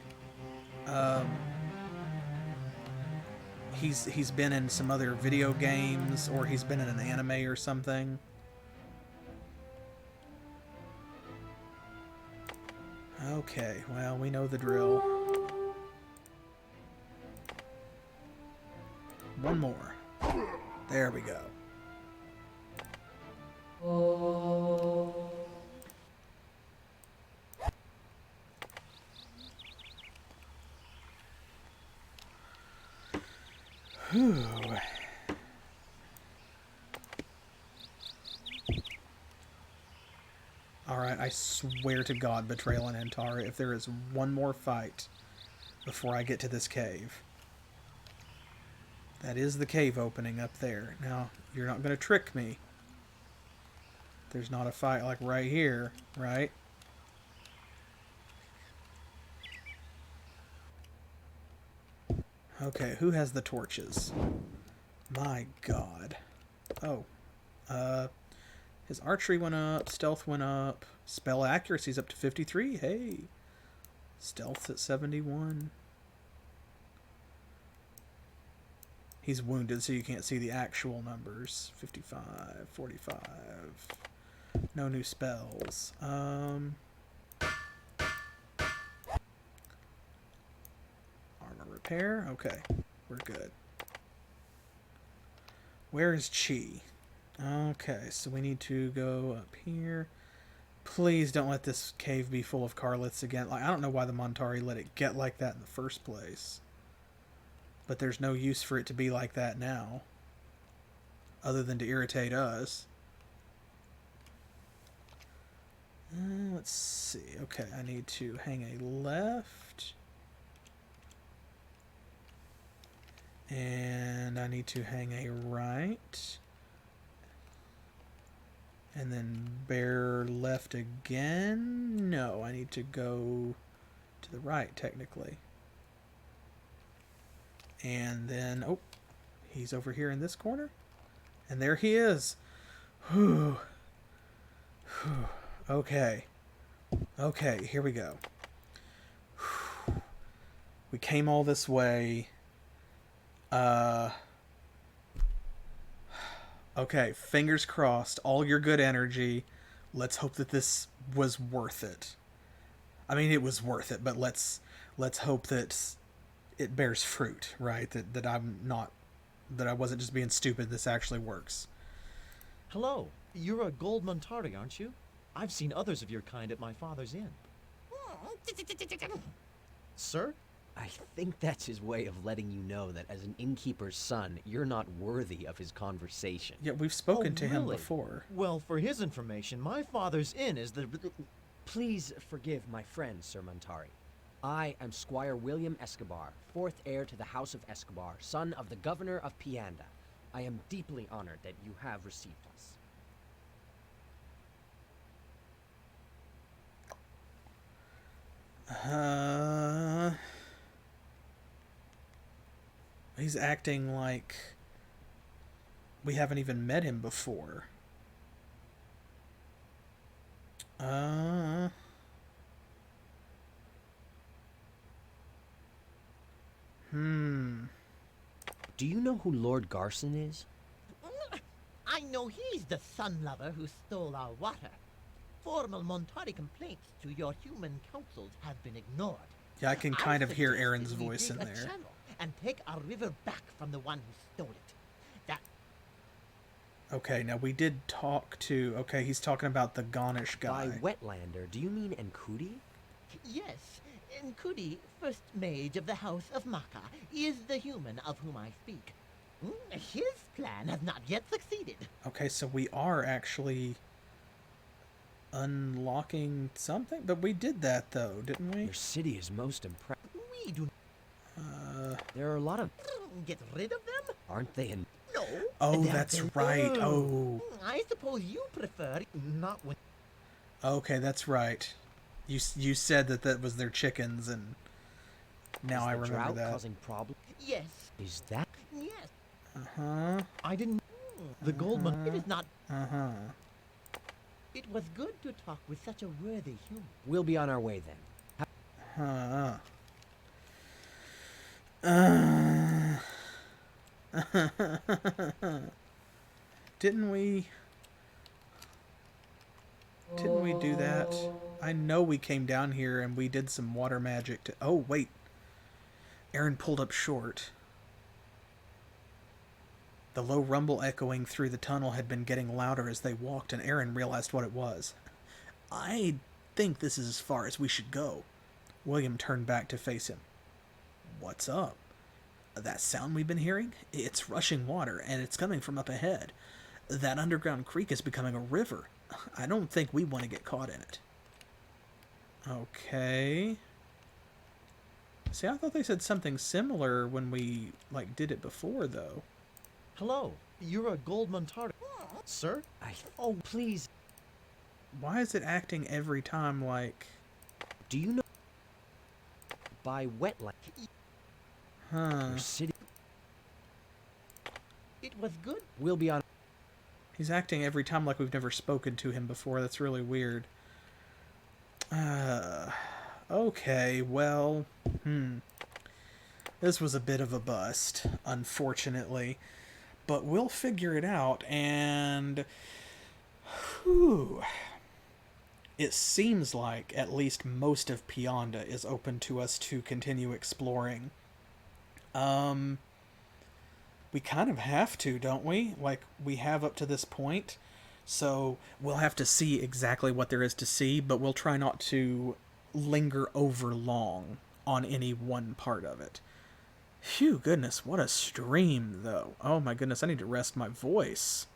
he's been in some other video games, or he's been in an anime or something. Okay, well, we know the drill. One more. There we go. Whew. Alright, I swear to God, Betrayal and Antara, if there is one more fight before I get to this cave. That is the cave opening up there. Now, you're not going to trick me. There's not a fight like right here, right? Okay, who has the torches? My God. Oh. His archery went up, stealth went up, spell accuracy's up to 53. Hey. Stealth's at 71. He's wounded, so you can't see the actual numbers. 55, 45. No new spells. Armor repair. Okay, we're good. Where is Chi? Okay, so we need to go up here. Please don't let this cave be full of Carliths again. Like, I don't know why the Montari let it get like that in the first place. But there's no use for it to be like that now. Other than to irritate us. Let's see. Okay, I need to hang a left. And I need to hang a right. And then bear left again. No, I need to go to the right, technically. And then, oh, he's over here in this corner. And there he is. Whew. Whew. Okay. Okay, here we go. Whew. We came all this way. Okay, fingers crossed. All your good energy. Let's hope that this was worth it. I mean, it was worth it, but let's hope that it bears fruit, right? That I wasn't just being stupid. This actually works. Hello. You're a gold Montari, aren't you? I've seen others of your kind at my father's inn. Sir? I think that's his way of letting you know that as an innkeeper's son, you're not worthy of his conversation. Yeah, we've spoken Oh, to him really? before. Well, for his information, my father's inn is the... Please forgive my friend, Sir Montari. I am Squire William Escobar, fourth heir to the House of Escobar, son of the governor of Pianda. I am deeply honored that you have received us. He's acting like we haven't even met him before. Do you know who Lord Garson is? I know he's the sun lover who stole our water. Formal Montari complaints to your human councils have been ignored. Yeah, I can kind of hear suggested Aren's we voice in dig a there. channel and take our river back from the one who stole it. That Okay, now we did talk to... Okay, he's talking about the Gonish guy. By Wetlander, do you mean Enkudi? yes, Nkudi, first mage of the House of Maka, is the human of whom I speak. His plan has not yet succeeded. Okay, so we are actually unlocking something? But we did that, though, didn't we? Your city is most impressive. We do There are a lot of... get rid of them? Aren't they in... No. Oh, they're that's built- right. Oh. I suppose you prefer not when. Okay, that's right. You said that was their chickens, and now I Is the remember drought that. causing problems? Yes, Is that? yes. Uh-huh. I didn't. The Goldman. It is not. Uh-huh. It was good to talk with such a worthy human. We'll be on our way then. Huh. Didn't we do that? I know we came down here and we did some water magic to... Oh, wait. Aren pulled up short. The low rumble echoing through the tunnel had been getting louder as they walked, and Aren realized what it was. I think this is as far as we should go. William turned back to face him. What's up? That sound we've been hearing? It's rushing water, and it's coming from up ahead. That underground creek is becoming a river. I don't think we want to get caught in it. Okay. See, I thought they said something similar when we, did it before, though. Hello. You're a Goldman Tartar. Sir? Oh, please. Why is it acting every time like... Do you know? By wetland. Huh. Your city. It was good. We'll be on. He's acting every time like we've never spoken to him before. That's really weird. Okay, well... This was a bit of a bust, unfortunately. But we'll figure it out, and... Whew. It seems like at least most of Pianda is open to us to continue exploring. We kind of have to, don't we? Like, we have up to this point. So we'll have to see exactly what there is to see, but we'll try not to linger over long on any one part of it. Phew, goodness, what a stream, though. Oh my goodness, I need to rest my voice.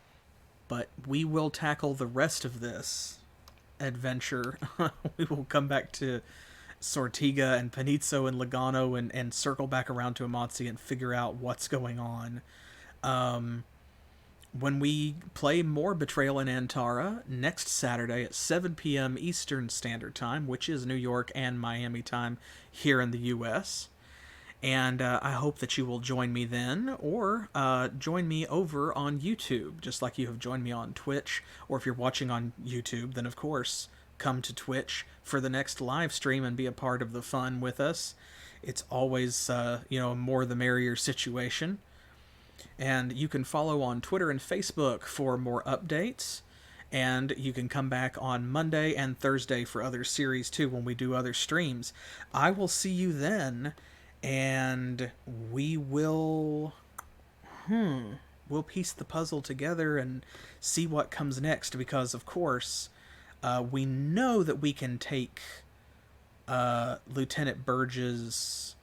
But we will tackle the rest of this adventure. We will come back to Sortiga and Panizzo and Lugano and circle back around to Imazi and figure out what's going on. When we play more Betrayal in Antara next Saturday at 7 p.m. Eastern Standard Time, which is New York and Miami time here in the U.S., and I hope that you will join me then, or join me over on YouTube, just like you have joined me on Twitch. Or if you're watching on YouTube, then of course, come to Twitch for the next live stream and be a part of the fun with us. It's always, more the merrier situation. And you can follow on Twitter and Facebook for more updates. And you can come back on Monday and Thursday for other series too when we do other streams. I will see you then. And we will, we'll piece the puzzle together and see what comes next, because, of course, we know that we can take Lieutenant Burge's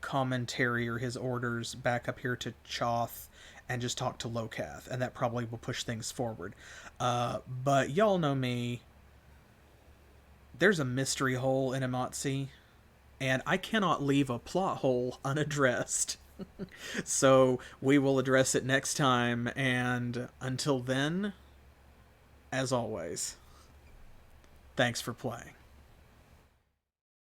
commentary or his orders back up here to Choth and just talk to Locath, and that probably will push things forward. But y'all know me. There's a mystery hole in Imazi, and I cannot leave a plot hole unaddressed. So we will address it next time, and until then, as always, thanks for playing.